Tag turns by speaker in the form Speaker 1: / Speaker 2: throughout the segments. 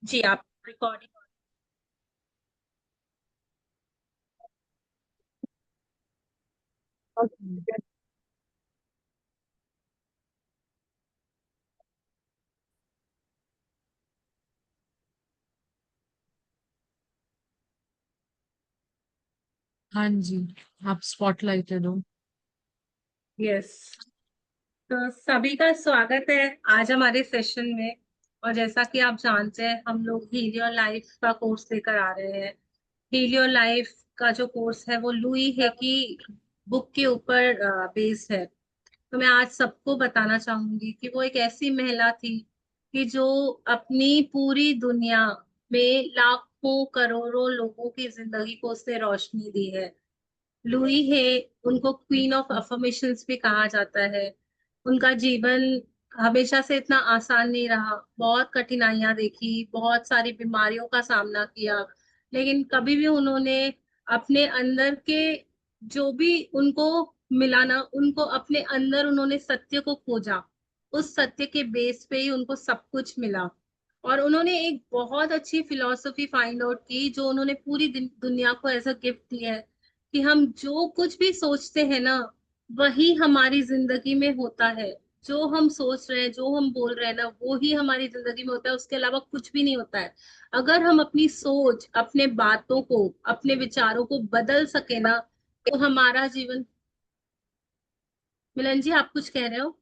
Speaker 1: जी आप रिकॉर्डिंग।
Speaker 2: हाँ जी। आप स्पॉटलाइटेड हो।
Speaker 1: यस। तो सभी का स्वागत है आज हमारे सेशन में। और जैसा कि आप जानते हैं हम लोग हील योर लाइफ का कोर्स लेकर आ रहे हैं। हील योर लाइफ का जो कोर्स है वो लुई है की बुक के ऊपर बेस्ड है। तो मैं आज सबको बताना चाहूंगी कि वो एक ऐसी महिला थी कि जो अपनी पूरी दुनिया में लाखों करोड़ों लोगों की जिंदगी को उसने रोशनी दी है। लुई है, उनको क्वीन ऑफ अफर्मेशंस भी कहा जाता है। उनका जीवन हमेशा से इतना आसान नहीं रहा, बहुत कठिनाइयां देखी, बहुत सारी बीमारियों का सामना किया। लेकिन कभी भी उन्होंने अपने अंदर के जो भी उनको मिला ना, उनको अपने अंदर उन्होंने सत्य को खोजा। उस सत्य के बेस पे ही उनको सब कुछ मिला। और उन्होंने एक बहुत अच्छी फिलॉसफी फाइंड आउट की जो उन्होंने पूरी दुनिया को एज अ गिफ्ट दिया है कि हम जो कुछ भी सोचते हैं ना, वही हमारी जिंदगी में होता है। जो हम सोच रहे हैं, जो हम बोल रहे हैं ना, वो ही हमारी जिंदगी में होता है, उसके अलावा कुछ भी नहीं होता है। अगर हम अपनी सोच, अपने बातों को, अपने विचारों को बदल सके ना, तो हमारा जीवन। मिलन जी, आप कुछ कह रहे हो?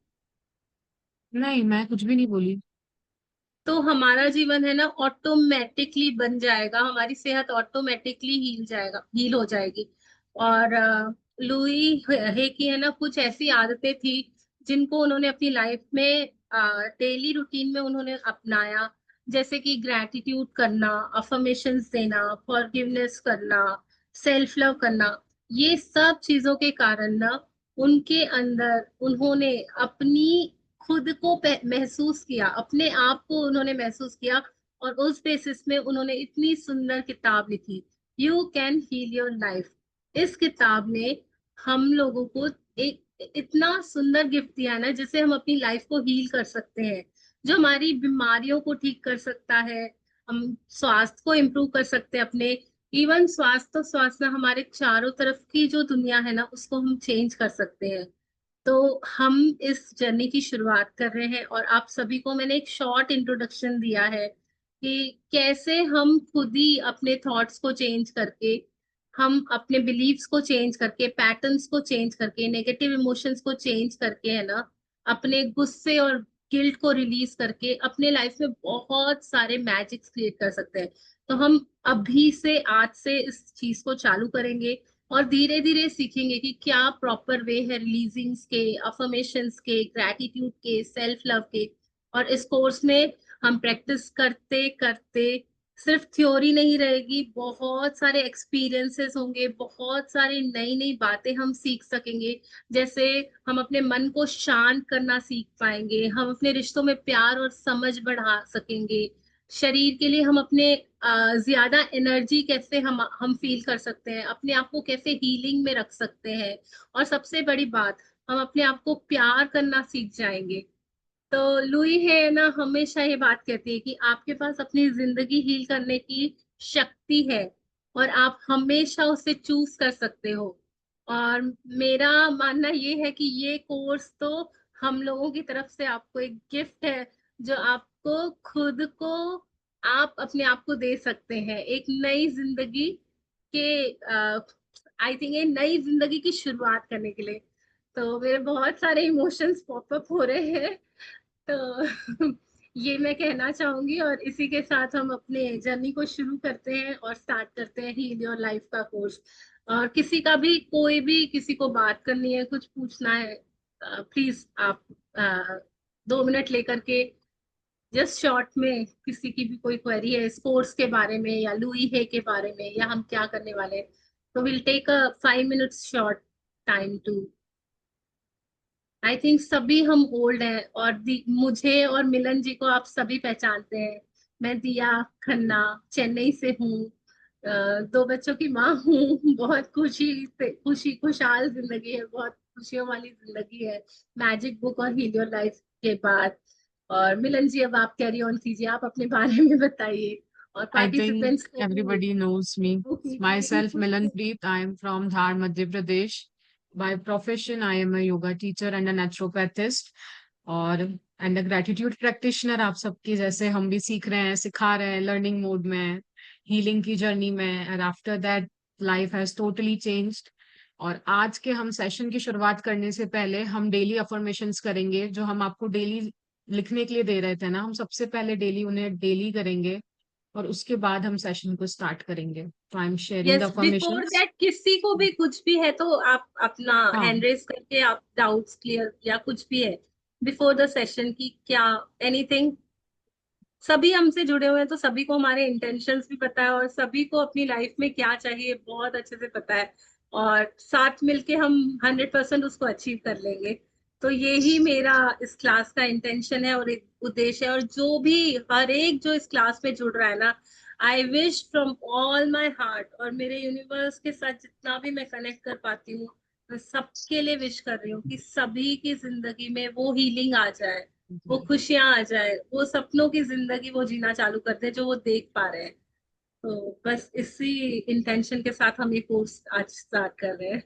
Speaker 2: नहीं, मैं कुछ भी नहीं बोली।
Speaker 1: तो हमारा जीवन है ना ऑटोमेटिकली बन जाएगा, हमारी सेहत ऑटोमेटिकली हील हो जाएगी। और लुई है कि है ना कुछ ऐसी आदतें थी जिनको उन्होंने अपनी लाइफ में डेली रूटीन में उन्होंने अपनाया। जैसे कि ग्रैटिट्यूड करना, अफर्मेशंस देना, फॉरगिवनेस करना, सेल्फ लव करना। ये सब चीजों के कारण ना उनके अंदर उन्होंने अपनी खुद को महसूस किया, अपने आप को उन्होंने महसूस किया। और उस बेसिस में उन्होंने इतनी सुंदर किताब लिखी, you can heal your life. इस किताब ने हम लोगों को एक इतना सुंदर गिफ्ट दिया ना जिससे हम अपनी लाइफ को हील कर सकते हैं, जो हमारी बीमारियों को ठीक कर सकता है। हम स्वास्थ्य को इम्प्रूव कर सकते हैं अपने। इवन स्वास्थ्य तो स्वास्थ्य ना, हमारे चारों तरफ की जो दुनिया है ना उसको हम चेंज कर सकते हैं। तो हम इस जर्नी की शुरुआत कर रहे हैं और आप सभी को मैंने एक शॉर्ट इंट्रोडक्शन दिया है कि कैसे हम खुद ही अपने थॉट्स को चेंज करके, हम अपने बिलीव्स को चेंज करके, पैटर्न्स को चेंज करके, नेगेटिव इमोशंस को चेंज करके है ना, अपने गुस्से और गिल्ट को रिलीज करके अपने लाइफ में बहुत सारे मैजिक्स क्रिएट कर सकते हैं। तो हम अभी से, आज से इस चीज को चालू करेंगे और धीरे धीरे सीखेंगे कि क्या प्रॉपर वे है रिलीजिंग्स के, अफर्मेशंस के, ग्रैटिट्यूड के, सेल्फ लव के। और इस कोर्स में हम प्रैक्टिस करते करते सिर्फ थ्योरी नहीं रहेगी, बहुत सारे एक्सपीरियंसेस होंगे, बहुत सारी नई नई बातें हम सीख सकेंगे। जैसे हम अपने मन को शांत करना सीख पाएंगे, हम अपने रिश्तों में प्यार और समझ बढ़ा सकेंगे। शरीर के लिए हम अपने ज्यादा एनर्जी कैसे हम फील कर सकते हैं, अपने आप को कैसे हीलिंग में रख सकते हैं। और सबसे बड़ी बात, हम अपने आप को प्यार करना सीख जाएंगे। तो लुई है ना हमेशा ये बात कहती है कि आपके पास अपनी जिंदगी हील करने की शक्ति है और आप हमेशा उसे चूज कर सकते हो। और मेरा मानना ये है कि ये कोर्स तो हम लोगों की तरफ से आपको एक गिफ्ट है जो आपको खुद को, आप अपने आप को दे सकते हैं एक नई जिंदगी के, आई थिंक ये नई जिंदगी की शुरुआत करने के लिए। तो मेरे बहुत सारे इमोशंस पॉपअप हो रहे हैं। तो ये मैं कहना चाहूंगी और इसी के साथ हम अपने जर्नी को शुरू करते हैं और स्टार्ट करते हैं हील योर लाइफ का कोर्स। और किसी का भी, कोई भी किसी को बात करनी है, कुछ पूछना है, प्लीज आप 2 मिनट लेकर के जस्ट शॉर्ट में किसी की भी कोई क्वेरी है इस कोर्स के बारे में या लुई है के बारे में या हम क्या करने वाले हैं, तो will take a 5 minutes short time to. I think सभी हम ओल्ड हैं और मुझे और मिलन जी को आप सभी पहचानते हैं। मैं दिया खन्ना, चेन्नई से हूँ। 2 बच्चों की माँ हूँ। बहुत खुशी खुशहाल जिंदगी है, बहुत खुशियों वाली जिंदगी है मैजिक बुक और हील योर लाइफ के बाद। और मिलन जी, अब आप कैरी ऑन कीजिए, आप अपने बारे में बताइए और
Speaker 2: I think
Speaker 1: पार्टिसिपेंट्स को
Speaker 2: everybody knows me.
Speaker 1: वो कीजिए।
Speaker 2: Myself, Milanpreet. I am from Dhar, Madhya Pradesh. By profession, I am a yoga teacher and a naturopathist. और एंड अ ग्रेटिट्यूड प्रैक्टिशनर। आप सबकी जैसे हम भी सीख रहे हैं, सिखा रहे हैं, लर्निंग मोड में, हीलिंग की जर्नी में। And after that life has totally changed. और आज के हम सेशन की शुरुआत करने से पहले हम डेली अफर्मेशंस करेंगे, जो हम आपको डेली लिखने के लिए दे रहे थे ना, हम सबसे पहले डेली उन्हें डेली करेंगे और उसके बाद हम सेशन को स्टार्ट करेंगे। तो I am sharing the
Speaker 1: yes, before
Speaker 2: affirmations.
Speaker 1: That किसी को भी कुछ भी है तो आप अपना
Speaker 2: हाँ।
Speaker 1: हैंड रेज करके आप डाउट्स क्लियर या कुछ भी है बिफोर द सेशन की क्या, एनीथिंग। सभी हमसे जुड़े हुए हैं तो सभी को हमारे इंटेंशंस भी पता है और सभी को अपनी लाइफ में क्या चाहिए बहुत अच्छे से पता है, और साथ मिलके हम 100% उसको अचीव कर लेंगे। तो यही मेरा इस क्लास का इंटेंशन है और एक उद्देश्य है। और जो भी हर एक जो इस क्लास में जुड़ रहा है ना, I wish from all my heart, और मेरे यूनिवर्स के साथ जितना भी मैं कनेक्ट कर पाती हूँ, मैं सबके लिए विश कर रही हूँ कि सभी की जिंदगी में वो हीलिंग आ जाए, वो खुशियां आ जाए, वो सपनों की जिंदगी वो जीना चालू कर दे जो वो देख पा रहे हैं। तो बस इसी इंटेंशन के साथ हम ये कोर्स आज स्टार्ट कर रहे हैं।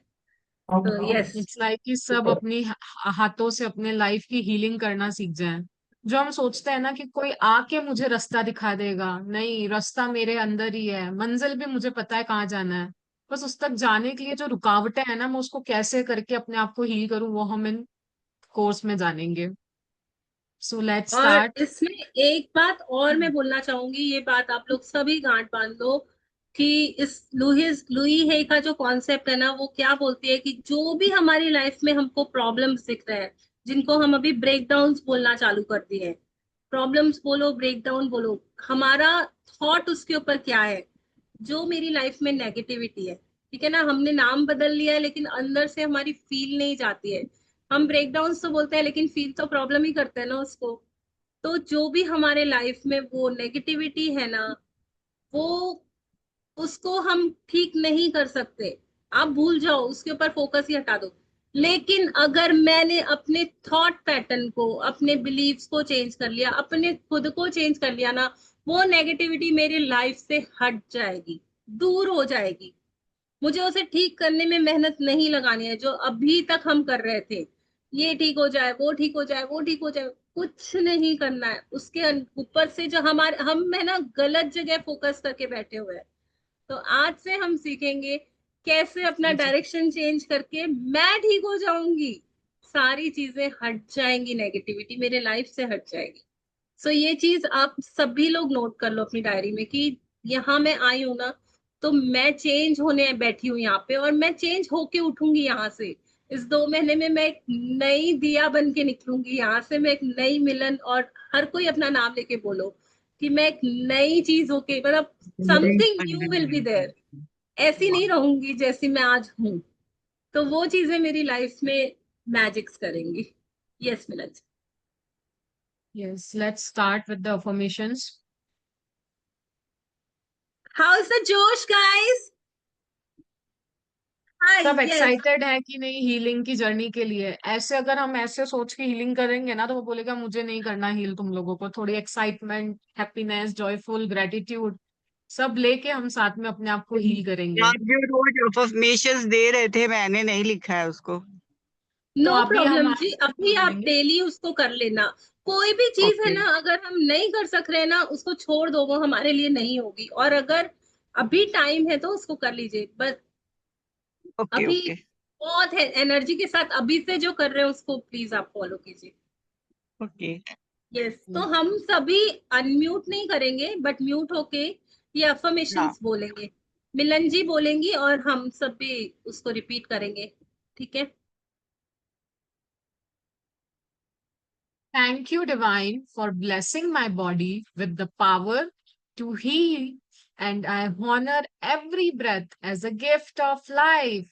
Speaker 1: तो यस।
Speaker 2: इट्स लाइक कि सब अपनी हाथों से अपने लाइफ की हीलिंग करना सीख जाएं। जो हम सोचते हैं ना कि कोई आके मुझे रास्ता दिखा देगा, नहीं, रास्ता मेरे अंदर ही है, मंजिल भी मुझे पता है कहाँ जाना है। बस उस तक जाने के लिए जो रुकावटें हैं ना, मैं उसको कैसे करके अपने आप को हील करूं, वो हम इन कोर्स में जानेंगे। सो लेट्स
Speaker 1: और
Speaker 2: स्टार्ट।
Speaker 1: इसमें एक बात और मैं बोलना चाहूंगी, ये बात आप लोग सभी गांठ बांध लो कि इस लुई है का जो कॉन्सेप्ट है ना, वो क्या बोलती है कि जो भी हमारी लाइफ में हमको प्रॉब्लम्स दिख रहे हैं, जिनको हम अभी ब्रेकडाउन्स बोलना चालू कर दिए हैं, प्रॉब्लम्स बोलो, ब्रेकडाउन बोलो, हमारा थॉट उसके ऊपर क्या है। जो मेरी लाइफ में नेगेटिविटी है, ठीक है ना, हमने नाम बदल लिया है लेकिन अंदर से हमारी फील नहीं जाती है। हम ब्रेकडाउन तो बोलते हैं लेकिन फील तो प्रॉब्लम ही करते हैं ना उसको। तो जो भी हमारे लाइफ में वो नेगेटिविटी है ना, वो उसको हम ठीक नहीं कर सकते। आप भूल जाओ, उसके ऊपर फोकस ही हटा दो। लेकिन अगर मैंने अपने थॉट पैटर्न को, अपने बिलीव्स को चेंज कर लिया, अपने खुद को चेंज कर लिया ना, वो नेगेटिविटी मेरी लाइफ से हट जाएगी, दूर हो जाएगी। मुझे उसे ठीक करने में मेहनत नहीं लगानी है जो अभी तक हम कर रहे थे। ये ठीक हो जाए, वो ठीक हो जाए, वो ठीक हो जाए, कुछ नहीं करना है। उसके ऊपर से जो हमारे हम है ना गलत जगह फोकस करके बैठे हुए हैं। तो आज से हम सीखेंगे कैसे अपना
Speaker 2: जी जी।
Speaker 1: डायरेक्शन चेंज करके मैं ठीक हो जाऊंगी, सारी चीजें हट जाएंगी, नेगेटिविटी मेरे लाइफ से हट जाएगी। सो ये चीज आप सभी लोग नोट कर लो अपनी डायरी में कि यहाँ मैं आई हूं ना, तो मैं चेंज होने बैठी हूँ यहाँ पे, और मैं चेंज होके उठूंगी यहाँ से। इस 2 महीने में मैं एक नई दिया बन के निकलूंगी यहाँ से, मैं एक नई मिलन, और हर कोई अपना नाम लेके बोलो कि मैं एक नई चीज होके, मतलब something new will be there. ऐसी नहीं रहूंगी जैसी मैं आज हूँ। तो वो चीजें मेरी लाइफ में मैजिक्स करेंगी। Yes Milan.
Speaker 2: Yes, let's start with the affirmations.
Speaker 1: How is the जोश गाइस? हाय।
Speaker 2: सब
Speaker 1: यस।
Speaker 2: एक्साइटेड है कि नहीं हीलिंग की जर्नी के लिए? ऐसे अगर हम ऐसे सोच के हीलिंग करेंगे ना, तो वो बोलेगा मुझे नहीं करना हील, तुम लोगों को थोड़ी एक्साइटमेंट, हैप्पीनेस, जॉयफुल, ग्रेटिट्यूड सब लेके हम साथ में अपने आप को हील करेंगे।
Speaker 3: आप जो रोज अफर्मेशंस दे रहे थे, मैंने नहीं लिखा है उसको।
Speaker 2: तो
Speaker 1: नो
Speaker 2: अभी हम
Speaker 1: प्रॉब्लम जी,
Speaker 2: आपको
Speaker 1: अभी
Speaker 2: बोल
Speaker 1: आप
Speaker 2: देंगे।
Speaker 1: डेली उसको कर लेना। कोई भी चीज है
Speaker 3: ओके
Speaker 1: ना, अगर हम नहीं कर सक रहे हैं ना, उसको छोड़ दो, वो हमारे लिए नहीं होगी। और अगर अभी टाइम है तो उसको कर लीजिए बस।
Speaker 3: ओके
Speaker 1: अभी
Speaker 3: ओके
Speaker 1: बहुत है एनर्जी के साथ, अभी से जो कर रहे हैं उसको प्लीज आप फॉलो कीजिए।
Speaker 3: ओके।
Speaker 1: यस, तो हम सभी अनम्यूट नहीं करेंगे बट म्यूट होके ये
Speaker 3: हाँ।
Speaker 1: अफर्मेशंस बोलेंगे। मिलन जी बोलेंगी और हम सभी उसको रिपीट करेंगे, ठीक है?
Speaker 2: Thank you, Divine, for blessing my body with the power to heal, and I honor every breath as a gift of life.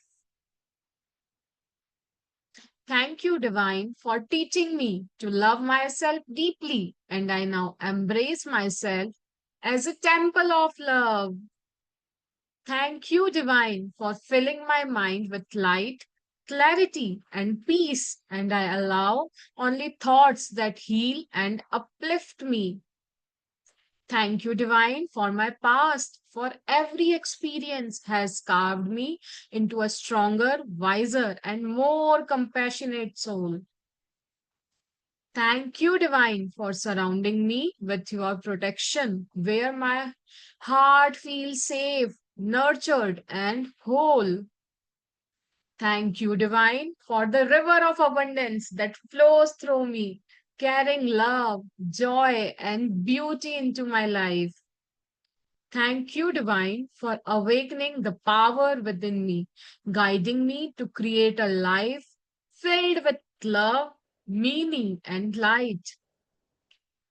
Speaker 2: Thank you, Divine, for teaching me to love myself deeply, and I now embrace myself as a temple of love. Thank you, Divine, for filling my mind with light clarity and peace, and I allow only thoughts that heal and uplift me. Thank you, Divine, for my past, for every experience has carved me into a stronger, wiser, and more compassionate soul. Thank you, Divine, for surrounding me with your protection, where my heart feels safe, nurtured, and whole. Thank you, Divine, for the river of abundance that flows through me, carrying love, joy, and beauty into my life. Thank you, Divine, for awakening the power within me, guiding me to create a life filled with love, meaning, and light.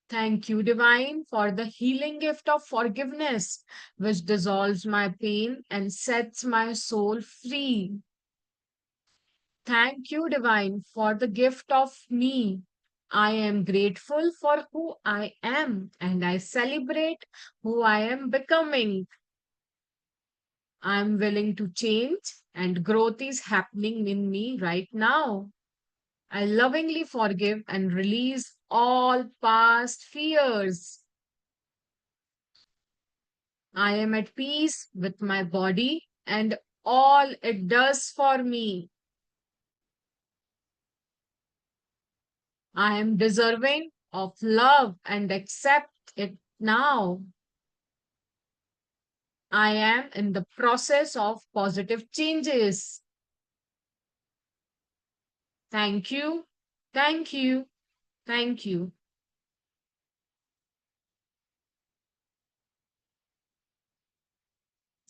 Speaker 2: Thank you, Divine, for the healing gift of forgiveness, which dissolves my pain and sets my soul free. Thank you, Divine, for the gift of me. I am grateful for who I am and I celebrate who I am becoming. I'm willing to change and growth is happening in me right now. I lovingly forgive and release all past fears. I am at peace with my body and all it does for me. I am deserving of love and accept it now. I am in the process of positive changes. Thank you, thank you, thank you.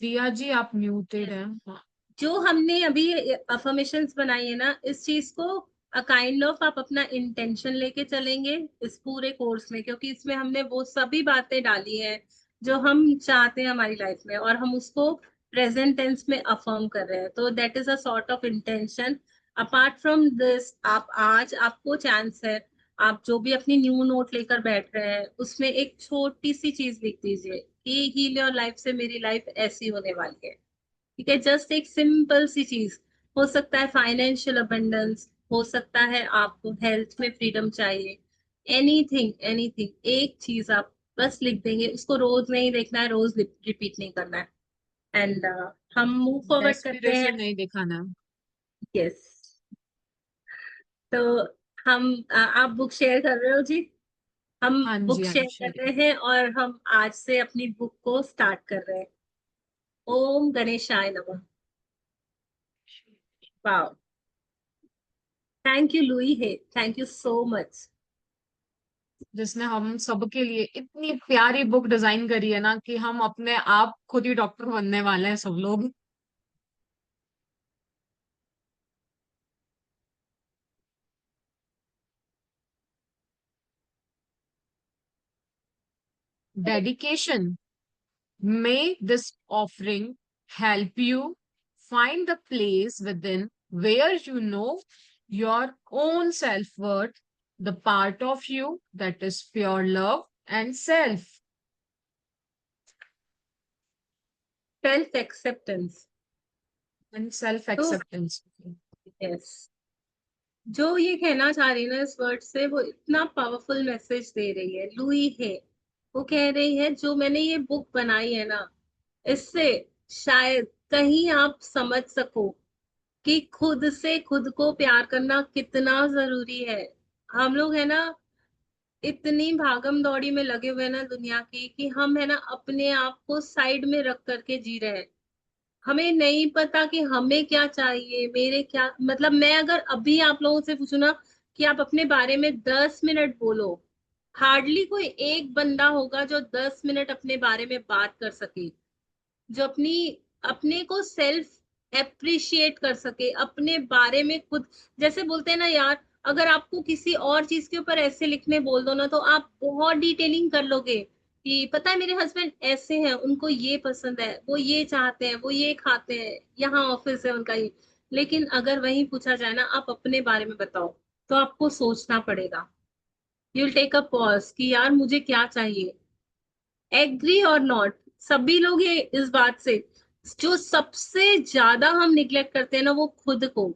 Speaker 2: दिया जी आप muted हैं हाँ।
Speaker 1: जो हमने अभी affirmations बनाई है ना, इस चीज को काइंड ऑफ आप अपना इंटेंशन लेके चलेंगे इस पूरे कोर्स में, क्योंकि इसमें हमने वो सभी बातें डाली हैं जो हम चाहते हैं हमारी लाइफ में, और हम उसको प्रेजेंट टेंस में अफर्म कर रहे हैं। तो that is a sort of intention. Apart from this, आप आज आपको चांस है, आप जो भी अपनी न्यू नोट लेकर बैठ रहे हैं उसमें एक छोटी सी चीज लिख दीजिए कि हील योर लाइफ से मेरी लाइफ ऐसी होने वाली है। ठीक है, जस्ट एक सिंपल सी चीज। हो सकता है फाइनेंशियल अबंडेंस, हो सकता है आपको हेल्थ में फ्रीडम चाहिए, एनीथिंग एनीथिंग, एक चीज आप बस लिख देंगे। उसको रोज नहीं देखना है, रोज रिपीट नहीं करना है। एंड हम मूव फॉरवर्ड करते हैं।
Speaker 2: डेस्पिरेशन नहीं दिखाना।
Speaker 1: यस। तो हम आप बुक शेयर कर रहे हो जी? हम
Speaker 2: हाँ
Speaker 1: बुक
Speaker 2: जी आप
Speaker 1: शेयर कर
Speaker 2: शेयर
Speaker 1: रहे हैं और हम आज से अपनी बुक को स्टार्ट कर रहे हैं। ओम गणेशाय नमः। वाओ, थैंक यू लुई है, थैंक यू सो मच।
Speaker 2: जिसने हम सबके लिए इतनी प्यारी बुक डिजाइन करी है ना कि हम अपने आप खुद ही डॉक्टर बनने वाले हैं सब लोग। Dedication. May this offering help you find the place within where you know your own self-worth, the part of you that is pure love and self.
Speaker 1: Self acceptance.
Speaker 2: And
Speaker 1: तो
Speaker 2: self-acceptance.
Speaker 1: यस, जो ये कहना चाह रही है ना इस word से, वो इतना पावरफुल मैसेज दे रही है। लुई है, वो कह रही है जो मैंने ये बुक बनाई है ना, इससे शायद कहीं आप समझ सको कि खुद से खुद को प्यार करना कितना जरूरी है। हम लोग है ना इतनी भागम दौड़ी में लगे हुए हैं ना दुनिया की, कि हम है ना अपने आप को साइड में रख करके जी रहे हैं। हमें नहीं पता कि हमें क्या चाहिए, मेरे क्या मतलब। मैं अगर अभी आप लोगों से पूछूं ना कि आप अपने बारे में 10 मिनट बोलो, हार्डली कोई एक बंदा होगा जो 10 मिनट अपने बारे में बात कर सके, जो अपनी अपने को सेल्फ एप्रिशिएट कर सके अपने बारे में खुद। जैसे बोलते हैं ना यार, अगर आपको किसी और चीज के ऊपर ऐसे लिखने बोल दो ना, तो आप बहुत डिटेलिंग कर लोगे कि पता है मेरे हस्बैंड ऐसे हैं, उनको ये पसंद है, वो ये चाहते हैं, वो ये खाते हैं, यहाँ ऑफिस है उनका ये। लेकिन अगर वही पूछा जाए ना आप अपने बारे में बताओ, तो आपको सोचना पड़ेगा। You will take a pause कि यार मुझे क्या चाहिए। एग्री और नॉट, सभी लोग ये इस बात से, जो सबसे ज्यादा हम निग्लेक्ट करते हैं ना वो खुद को।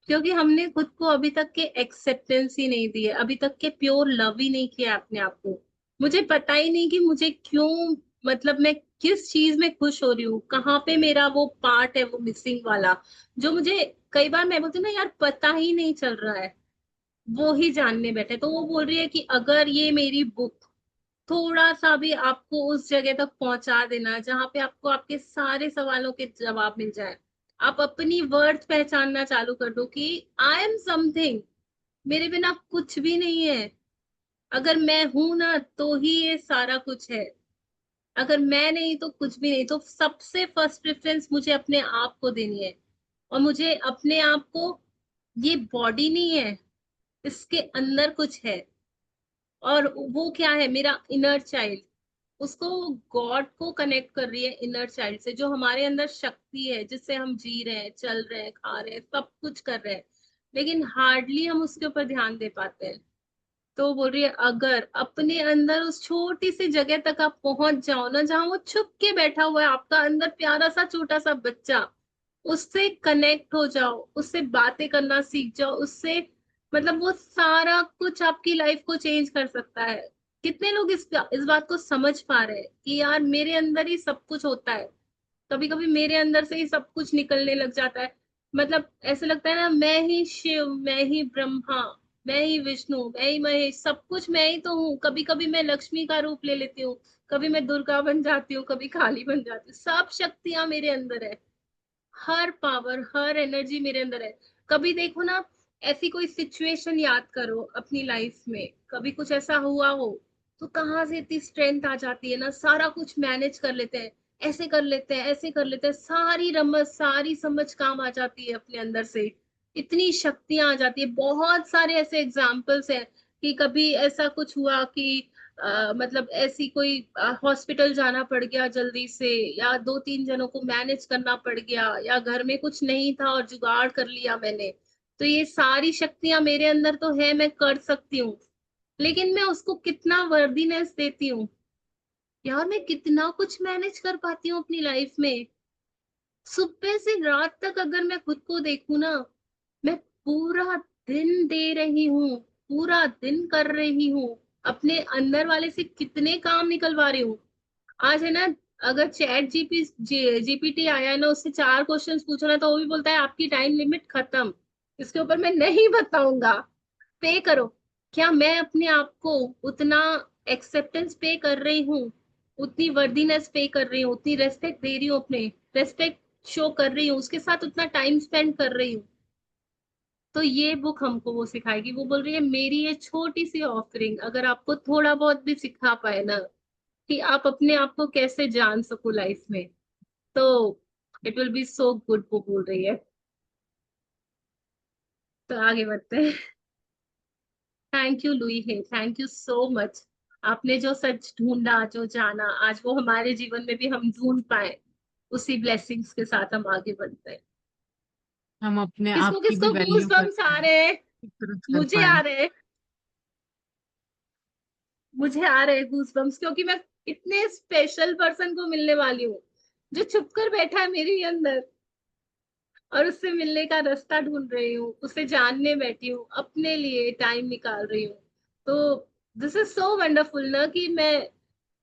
Speaker 1: क्योंकि हमने खुद को अभी तक के एक्सेप्टेंस ही नहीं दी है, अभी तक के प्योर लव ही नहीं किया अपने आप को। मुझे पता ही नहीं कि मुझे क्यों, मतलब मैं किस चीज में खुश हो रही हूँ, कहाँ पे मेरा वो पार्ट है, वो मिसिंग वाला, जो मुझे कई बार मैं बोलती हूँ ना यार पता ही नहीं चल रहा है, वो ही जानने बैठे। तो वो बोल रही है कि अगर ये मेरी बुक थोड़ा सा भी आपको उस जगह तक पहुंचा देना जहां पे आपको आपके सारे सवालों के जवाब मिल जाए, आप अपनी वर्थ पहचानना चालू कर दो कि आई एम समथिंग, मेरे बिना कुछ भी नहीं है, अगर मैं हूं ना तो ही ये सारा कुछ है, अगर मैं नहीं तो कुछ भी नहीं। तो सबसे फर्स्ट प्रेफरेंस मुझे अपने आप को देनी है, और मुझे अपने आप को, ये बॉडी नहीं है, इसके अंदर कुछ है, और वो क्या है, मेरा इनर चाइल्ड, उसको गॉड को कनेक्ट कर रही है इनर चाइल्ड से, जो हमारे अंदर शक्ति है जिससे हम जी रहे हैं, चल रहे हैं, खा रहे हैं, सब कुछ कर रहे हैं, लेकिन हार्डली हम उसके ऊपर ध्यान दे पाते हैं। तो वो बोल रही है अगर अपने अंदर उस छोटी सी जगह तक आप पहुंच जाओ ना, जहां वो छुप के बैठा हुआ है आपका अंदर प्यारा सा छोटा सा बच्चा, उससे कनेक्ट हो जाओ, उससे बातें करना सीख जाओ, उससे, मतलब वो सारा कुछ आपकी लाइफ को चेंज कर सकता है। कितने लोग इस बात को समझ पा रहे हैं कि यार मेरे अंदर ही सब कुछ होता है, कभी कभी मेरे अंदर से ही सब कुछ निकलने लग जाता है, मतलब ऐसे लगता है ना मैं ही शिव, मैं ही ब्रह्मा, मैं ही विष्णु, मैं ही महेश, सब कुछ मैं ही तो हूँ। कभी कभी मैं लक्ष्मी का रूप ले लेती हूँ, कभी मैं दुर्गा बन जाती हूँ, कभी काली बन जाती हूँ, सब शक्तियां मेरे अंदर है, हर पावर हर एनर्जी मेरे अंदर है। कभी देखो ना, ऐसी कोई सिचुएशन याद करो अपनी लाइफ में, कभी कुछ ऐसा हुआ हो, तो कहाँ से इतनी स्ट्रेंथ आ जाती है ना, सारा कुछ मैनेज कर लेते हैं, ऐसे कर लेते हैं, ऐसे कर लेते हैं, सारी रमत सारी समझ काम आ जाती है अपने अंदर से, इतनी शक्तियां आ जाती है। बहुत सारे ऐसे एग्जाम्पल्स हैं कि कभी ऐसा कुछ हुआ कि मतलब ऐसी कोई हॉस्पिटल जाना पड़ गया जल्दी से, या दो तीन जनों को मैनेज करना पड़ गया, या घर में कुछ नहीं था और जुगाड़ कर लिया मैंने, तो ये सारी शक्तियां मेरे अंदर तो है, मैं कर सकती हूँ, लेकिन मैं उसको कितना वर्दीनेस देती हूँ, यार मैं कितना कुछ मैनेज कर पाती हूँ अपनी लाइफ में। सुबह से रात तक अगर मैं खुद को देखूं ना, मैं पूरा दिन दे रही हूँ, पूरा दिन कर रही हूँ, अपने अंदर वाले से कितने काम निकलवा रही हूँ। आज है ना, अगर चैट जीपीटी आया है ना, उससे 4 क्वेश्चंस पूछो ना, तो वो भी बोलता है आपकी टाइम लिमिट खत्म, इसके ऊपर मैं नहीं बताऊंगा, पे करो। क्या मैं अपने आप को उतना एक्सेप्टेंस पे कर रही हूँ, उतनी वर्दीनेस पे कर रही हूँ, उतनी रेस्पेक्ट दे रही हूँ, अपने रेस्पेक्ट शो कर रही हूँ, उसके साथ उतना टाइम स्पेंड कर रही हूँ? तो ये बुक हमको वो सिखाएगी। वो बोल रही है मेरी ये छोटी सी ऑफरिंग अगर आपको थोड़ा बहुत भी सिखा पाए ना, कि आप अपने आप को कैसे जान सको लाइफ में, तो it will be so good, वो बोल रही है। तो आगे बढ़ते हैं। थैंक यू लुई है, थैंक यू सो मच। आपने जो सच ढूंढा, जो जाना, आज वो हमारे जीवन में भी हम ढूंढ पाए, उसी ब्लेसिंग्स के साथ हम आगे बढ़ते हैं।
Speaker 2: हम अपने आप
Speaker 1: किसको
Speaker 2: की भी
Speaker 1: किसको गूज
Speaker 2: वैल्यू कर
Speaker 1: बम्स आ
Speaker 2: पाए,
Speaker 1: रहे हैं?
Speaker 2: कर
Speaker 1: मुझे
Speaker 2: पाए।
Speaker 1: आ रहे हैं, मुझे आ रहे हैं गूज बम्स, क्योंकि मैं इतने स्पेशल पर्सन को मिलने वाली हूँ, जो छुप कर बैठा है मेरे ही अंदर, और उससे मिलने का रास्ता ढूंढ रही हूँ, उसे जानने बैठी हूँ, अपने लिए टाइम निकाल रही हूँ। तो दिस इज सो वंडरफुल ना, कि मैं,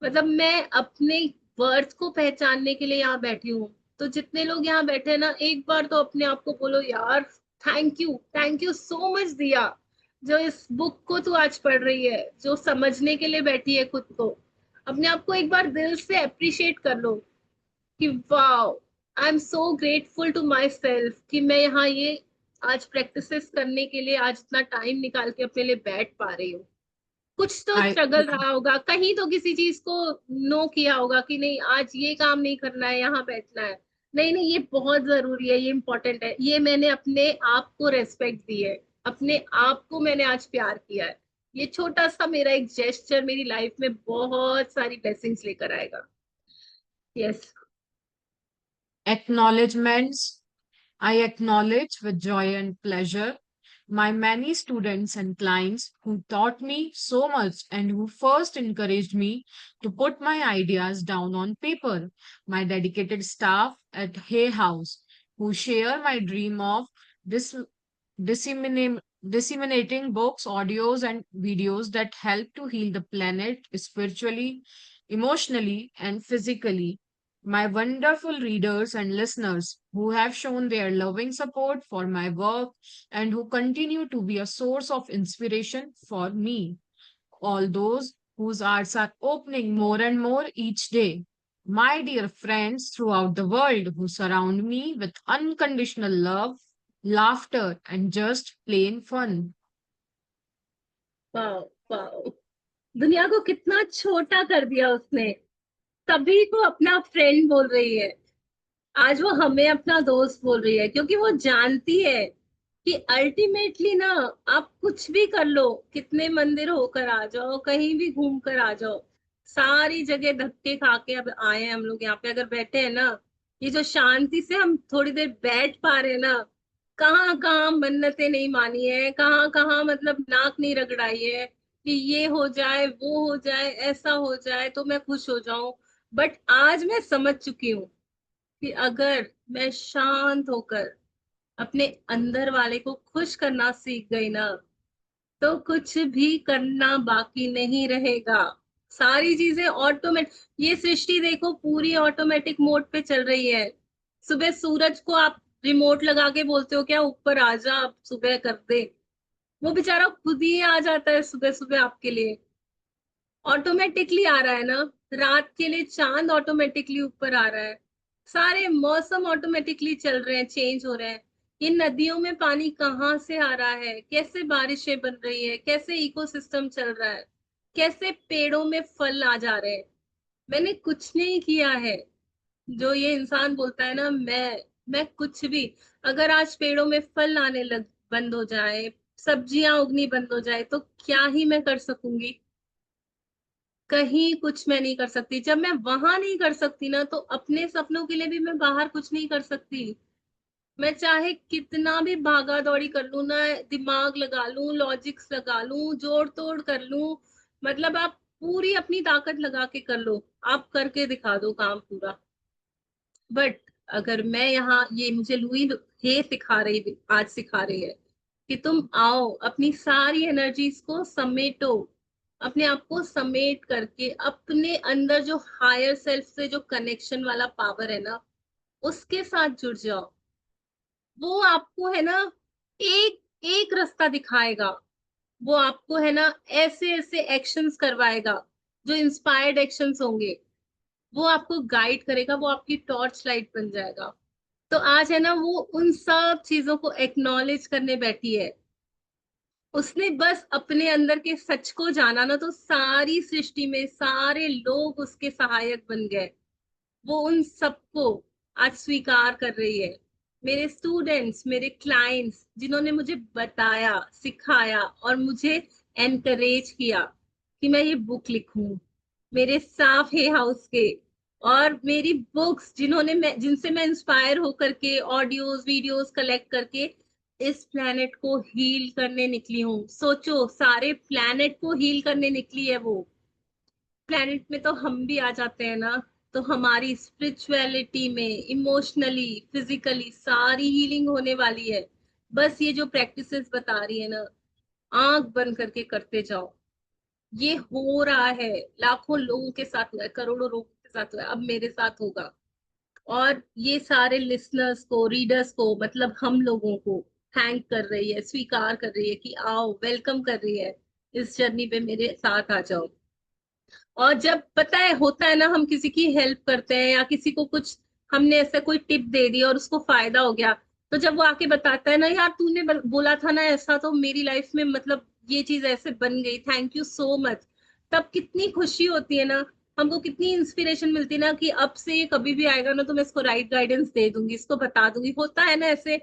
Speaker 1: मतलब मैं अपने वर्थ को पहचानने के लिए यहाँ बैठी हूँ। तो जितने लोग यहाँ बैठे हैं ना, एक बार तो अपने आप को बोलो यार थैंक यू सो मच दिया, जो इस बुक को तू आज पढ़ रही है, जो समझने के लिए बैठी है खुद को। अपने आप को एक बार दिल से अप्रिशिएट कर लो कि wow, I am so grateful to myself कि मैं यहाँ ये आज प्रैक्टिसेस करने के लिए आज इतना टाइम निकाल के अपने लिए बैठ पा रही हूँ। कुछ तो
Speaker 2: आई
Speaker 1: स्ट्रगल रहा होगा, कहीं तो किसी चीज को नो किया होगा कि नहीं आज ये काम नहीं करना है, यहाँ बैठना है, नहीं नहीं ये बहुत जरूरी है, ये इंपॉर्टेंट है, ये मैंने अपने आप को रेस्पेक्ट दी है, अपने आप को मैंने आज प्यार किया है। ये छोटा सा मेरा एक जेस्चर मेरी लाइफ में बहुत सारी ब्लेसिंग्स लेकर आएगा। Yes.
Speaker 2: acknowledgements. I acknowledge with joy and pleasure my many students and clients who taught me so much and who first encouraged me to put my ideas down on paper. My dedicated staff at Hay House who share my dream of disseminating books, audios, and videos that help to heal the planet spiritually, emotionally, and physically. My wonderful readers and listeners who have shown their loving support for my work and who continue to be a source of inspiration for me. All those whose hearts are opening more and more each day. My dear friends throughout the world who surround me with unconditional love, laughter, and just plain fun.
Speaker 1: वाह वाह, दुनिया को कितना छोटा कर दिया उसने, सभी को अपना फ्रेंड बोल रही है। आज वो हमें अपना दोस्त बोल रही है, क्योंकि वो जानती है कि अल्टीमेटली ना, आप कुछ भी कर लो, कितने मंदिर होकर आ जाओ, कहीं भी घूम कर आ जाओ, सारी जगह धक्के खा के अब आए हैं हम लोग यहाँ पे अगर बैठे हैं ना, ये जो शांति से हम थोड़ी देर बैठ पा रहे हैं ना, कहाँ कहाँ मन्नतें नहीं मानी है, कहाँ कहाँ मतलब नाक नहीं रगड़ाई है कि ये हो जाए, वो हो जाए, ऐसा हो जाए तो मैं खुश हो जाऊं। बट आज मैं समझ चुकी हूँ कि अगर मैं शांत होकर अपने अंदर वाले को खुश करना सीख गई ना, तो कुछ भी करना बाकी नहीं रहेगा। सारी चीजें ऑटोमेट, ये सृष्टि देखो पूरी ऑटोमेटिक मोड पे चल रही है। सुबह सूरज को आप रिमोट लगा के बोलते हो क्या ऊपर आ जा, अब सुबह कर दे, वो बेचारा खुद ही आ जाता है सुबह सुबह आपके लिए। ऑटोमेटिकली आ रहा है ना, रात के लिए चांद ऑटोमेटिकली ऊपर आ रहा है, सारे मौसम ऑटोमेटिकली चल रहे हैं, चेंज हो रहे हैं। ये नदियों में पानी कहाँ से आ रहा है, कैसे बारिशें बन रही है, कैसे इकोसिस्टम चल रहा है, कैसे पेड़ों में फल आ जा रहे हैं। मैंने कुछ नहीं किया है। जो ये इंसान बोलता है ना मैं कुछ भी, अगर आज पेड़ों में फल आने लग बंद हो जाए, सब्जियां उगनी बंद हो जाए, तो क्या ही मैं कर सकूंगी? कहीं कुछ मैं नहीं कर सकती। जब मैं वहां नहीं कर सकती ना, तो अपने सपनों के लिए भी मैं बाहर कुछ नहीं कर सकती। मैं चाहे कितना भी भागा दौड़ी कर लूं ना, दिमाग लगा लूं, लॉजिक्स लगा लूं, जोड़ तोड़ कर लूं, मतलब आप पूरी अपनी ताकत लगा के कर लो, आप करके दिखा दो काम पूरा। बट अगर मैं यहाँ, ये मुझे लुई हे सिखा रही, आज सिखा रही है कि तुम आओ, अपनी सारी एनर्जीज को समेटो, अपने आप को समेट करके अपने अंदर जो हायर सेल्फ से जो कनेक्शन वाला पावर है ना, उसके साथ जुड़ जाओ। वो आपको है ना एक एक रास्ता दिखाएगा। वो आपको है ना ऐसे ऐसे एक्शंस करवाएगा, जो इंस्पायर्ड एक्शंस होंगे, वो आपको गाइड करेगा, वो आपकी टॉर्च लाइट बन जाएगा। तो आज है ना वो उन सब चीजों को एक्नॉलेज करने बैठी है। उसने बस अपने अंदर के सच को जाना ना, तो सारी सृष्टि में सारे लोग उसके सहायक बन गए। वो उन सबको आज स्वीकार कर रही है। मेरे स्टूडेंट्स, मेरे क्लाइंट्स, जिन्होंने मुझे बताया, सिखाया और मुझे एनकरेज किया कि मैं ये बुक लिखूं, मेरे स्टाफ है हाउस के, और मेरी बुक्स जिन्होंने मैं जिनसे मैं इंस्पायर होकर के ऑडियोज वीडियोस कलेक्ट करके इस प्लेनेट को हील करने निकली हूँ। सोचो, सारे प्लेनेट को हील करने निकली है वो। प्लेनेट में तो हम भी आ जाते हैं ना, तो हमारी स्पिरिचुअलिटी में, इमोशनली, फिजिकली सारी हीलिंग होने वाली है। बस ये जो प्रैक्टिसेस बता रही है ना, आंख बंद करके करते जाओ। ये हो रहा है, लाखों लोगों के साथ हुआ है, करोड़ों लोगों के साथ हुआ है, अब मेरे साथ होगा। और ये सारे लिसनर्स को, रीडर्स को, मतलब हम लोगों को थैंक कर रही है, स्वीकार कर रही है कि आओ, वेलकम कर रही है, इस जर्नी पे मेरे साथ आ जाओ। और जब पता है होता है ना, हम किसी की हेल्प करते हैं या किसी को कुछ, हमने ऐसा कोई टिप दे दी और उसको फायदा हो गया, तो जब वो आके बताता है ना, यार तूने बोला था ना ऐसा, तो मेरी लाइफ में मतलब ये चीज ऐसे बन गई, थैंक यू सो मच, तब कितनी खुशी होती है ना, हमको कितनी इंस्पिरेशन मिलती है ना, कि अब से ये कभी भी आएगा ना, तो मैं इसको राइट गाइडेंस दे दूंगी, इसको बता दूंगी। होता है ना ऐसे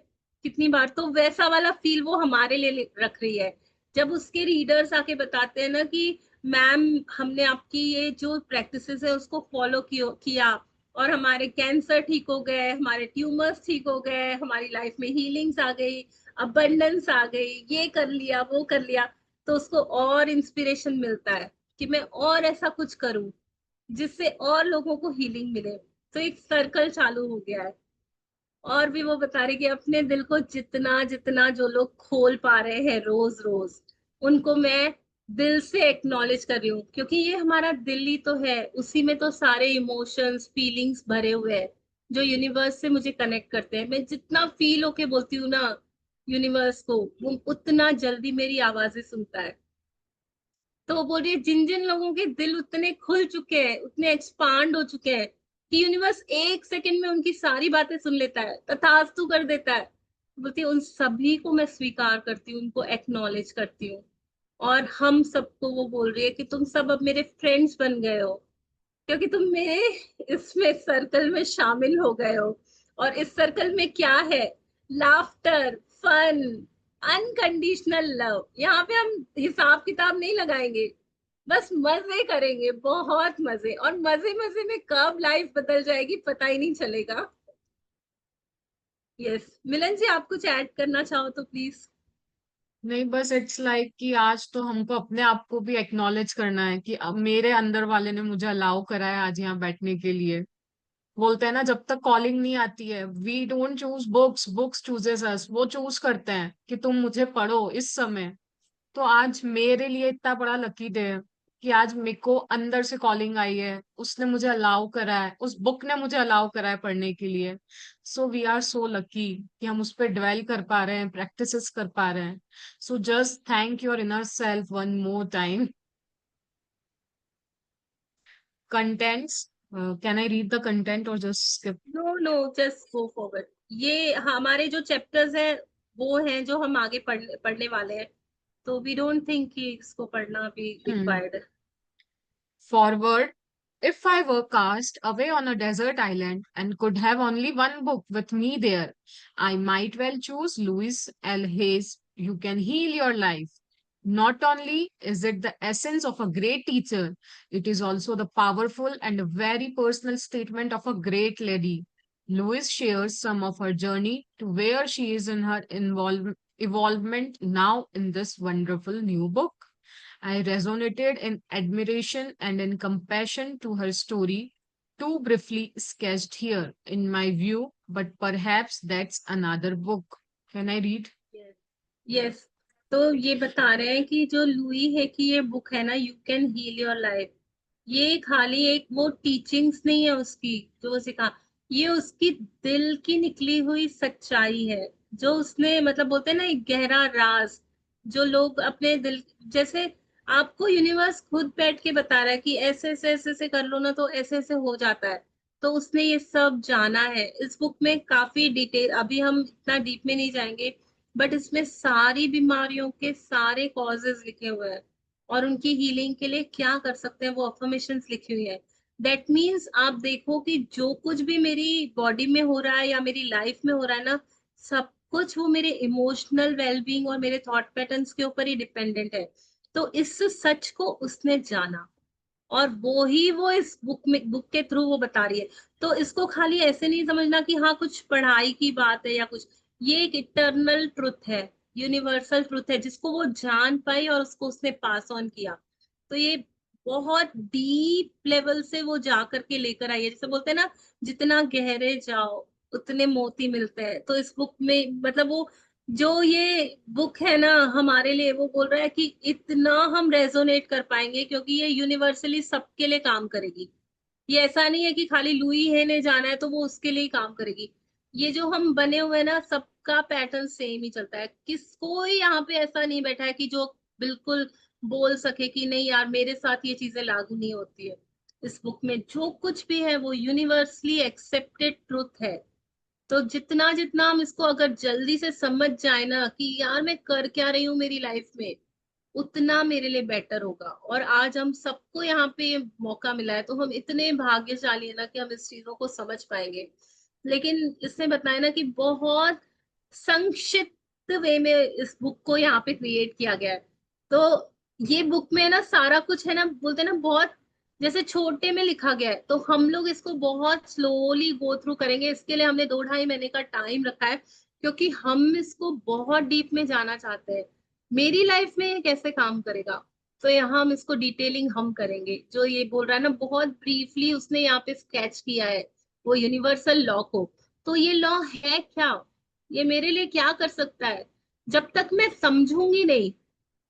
Speaker 1: कितनी बार, तो वैसा वाला फील वो हमारे लिए रख रही है। जब उसके रीडर्स आके बताते हैं ना कि मैम, हमने आपकी ये जो प्रैक्टिसेस है उसको फॉलो किया और हमारे कैंसर ठीक हो गए, हमारे ट्यूमर्स ठीक हो गए, हमारी लाइफ में हीलिंग्स आ गई, अबंडेंस आ गई, ये कर लिया, वो कर लिया, तो उसको और इंस्पिरेशन मिलता है कि मैं और ऐसा कुछ करूं जिससे और लोगों को हीलिंग मिले। तो एक सर्कल चालू हो गया है। और भी वो बता रही कि अपने दिल को जितना जितना जो लोग खोल पा रहे हैं रोज रोज, उनको मैं दिल से एक्नॉलेज कर रही हूँ, क्योंकि ये हमारा दिल ही तो है, उसी में तो सारे इमोशंस फीलिंग्स भरे हुए हैं जो यूनिवर्स से मुझे कनेक्ट करते हैं। मैं जितना फील होके बोलती हूँ ना यूनिवर्स को, वो उतना जल्दी मेरी आवाजें सुनता है। तो वो बोल रही है जिन जिन लोगों के दिल उतने खुल चुके हैं, उतने एक्सपांड हो चुके हैं कि यूनिवर्स 1 सेकंड में उनकी सारी बातें सुन लेता है, तथास्तु कर देता है, बोलती है उन सभी को मैं स्वीकार करती हूँ, उनको एक्नॉलेज करती हूँ। और हम सबको वो बोल रही है कि तुम सब अब मेरे फ्रेंड्स बन गए हो, क्योंकि तुम मेरे इसमें सर्कल में शामिल हो गए हो। और इस सर्कल में क्या है? Laughter, fun, unconditional love. यहाँ पे हम हिसाब किताब नहीं लगाएंगे, बस मजे करेंगे, बहुत मजे, और मजे मजे में कब लाइफ बदल जाएगी पता ही नहीं चलेगा। यस, मिलन जी आप कुछ ऐड करना चाहो तो प्लीज।
Speaker 2: नहीं, बस इट्स लाइक कि आज तो हमको अपने आप को भी एक्नॉलेज करना है कि अब मेरे अंदर वाले ने मुझे अलाउ करा है आज यहाँ बैठने के लिए। बोलते हैं ना, जब तक कॉलिंग नहीं आती है we don't choose books, books chooses us. वो चूज करते हैं कि तुम मुझे पढ़ो इस समय। तो आज मेरे लिए इतना बड़ा लकी डे है कि आज मेरे को अंदर से कॉलिंग आई है, उसने मुझे अलाउ करा है, उस बुक ने मुझे अलाउ करा है पढ़ने के लिए। So we are so lucky कि हम उस पर ड्वेल कर पा रहे हैं, प्रैक्टिसेस कर पा रहे हैं। So just thank your inner self one more time. Contents, can I read the content और just skip?
Speaker 1: No no, just go forward. ये हमारे जो चैप्टर्स हैं वो हैं जो हम आगे पढ़ने पढ़ने वाले हैं, तो वी डोंट थिंक कि इसको पढ़ना भी रिक्वायर्ड है।
Speaker 2: Forward. If I were cast away on a desert island and could have only one book with me there, I might well choose Louis L. Hayes' You Can Heal Your Life. Not only is it the essence of a great teacher, it is also the powerful and very personal statement of a great lady. Louise shares some of her journey to where she is in her evolvement now in this wonderful new book. I resonated in admiration and in compassion to her story, too briefly sketched here, in my view, but perhaps that's another book. Can I read?
Speaker 1: Yes, तो ये बता रहे हैं कि जो Louis है कि ये बुक है ना, you can heal your life, ये खाली एक वो टीचिंग्स नहीं है उसकी जो वो सिखा, ये उसकी दिल की निकली हुई सच्चाई है, जो उसने मतलब बोलते हैं ना एक गहरा राज, जो लोग अपने दिल, जैसे आपको यूनिवर्स खुद बैठ के बता रहा है कि ऐसे ऐसे ऐसे ऐसे कर लो ना तो ऐसे ऐसे हो जाता है। तो उसने ये सब जाना है। इस बुक में काफी डिटेल, अभी हम इतना डीप में नहीं जाएंगे, बट इसमें सारी बीमारियों के सारे कॉजेज लिखे हुए हैं और उनकी हीलिंग के लिए क्या कर सकते हैं वो अफर्मेशंस लिखी हुई है। दैट मीन्स आप देखो कि जो कुछ भी मेरी बॉडी में हो रहा है या मेरी लाइफ में हो रहा है ना, सब कुछ वो मेरे इमोशनल वेलबींग और मेरे थॉट पैटर्न्स के ऊपर ही डिपेंडेंट है। तो इस सच को उसने जाना, और वो इस बुक के थ्रू वो बता रही है। तो इसको खाली ऐसे नहीं समझना कि हाँ कुछ पढ़ाई की बात है या कुछ, ये एक इटर्नल ट्रुथ है, यूनिवर्सल ट्रुथ है जिसको वो जान पाई और उसको उसने पास ऑन किया। तो ये बहुत डीप लेवल से वो जा करके लेकर आई है, जैसे बोलते हैं ना जितना गहरे जाओ उतने मोती मिलते हैं। तो इस बुक में मतलब वो जो ये बुक है ना हमारे लिए, वो बोल रहा है कि इतना हम रेजोनेट कर पाएंगे क्योंकि ये यूनिवर्सली सबके लिए काम करेगी। ये ऐसा नहीं है कि खाली लुई है ने जाना है तो वो उसके लिए ही काम करेगी। ये जो हम बने हुए हैं ना, सबका पैटर्न सेम ही चलता है, कोई यहाँ पे ऐसा नहीं बैठा है कि जो बिल्कुल बोल सके कि नहीं यार मेरे साथ ये चीजें लागू नहीं होती है। इस बुक में जो कुछ भी है वो यूनिवर्सली एक्सेप्टेड ट्रुथ है। तो जितना जितना हम इसको अगर जल्दी से समझ जाए ना कि यार मैं कर क्या रही हूँ मेरी लाइफ में, उतना मेरे लिए बेटर होगा। और आज हम सबको यहाँ पे मौका मिला है, तो हम इतने भाग्यशाली है ना कि हम इस चीजों को समझ पाएंगे। लेकिन इसने बताया ना कि बहुत संक्षिप्त वे में इस बुक को यहाँ पे क्रिएट किया गया है। तो ये बुक में ना सारा कुछ है ना, बोलते हैं ना बहुत जैसे छोटे में लिखा गया है, तो हम लोग इसको बहुत स्लोली गो थ्रू करेंगे। इसके लिए हमने 2-2.5 महीने का टाइम रखा है, क्योंकि हम इसको बहुत डीप में जाना चाहते हैं, मेरी लाइफ में ये कैसे काम करेगा। तो यहाँ हम इसको डिटेलिंग हम करेंगे, जो ये बोल रहा है ना बहुत ब्रीफली उसने यहाँ पे स्केच किया है वो यूनिवर्सल लॉ को। तो ये लॉ है क्या, ये मेरे लिए क्या कर सकता है, जब तक मैं समझूंगी नहीं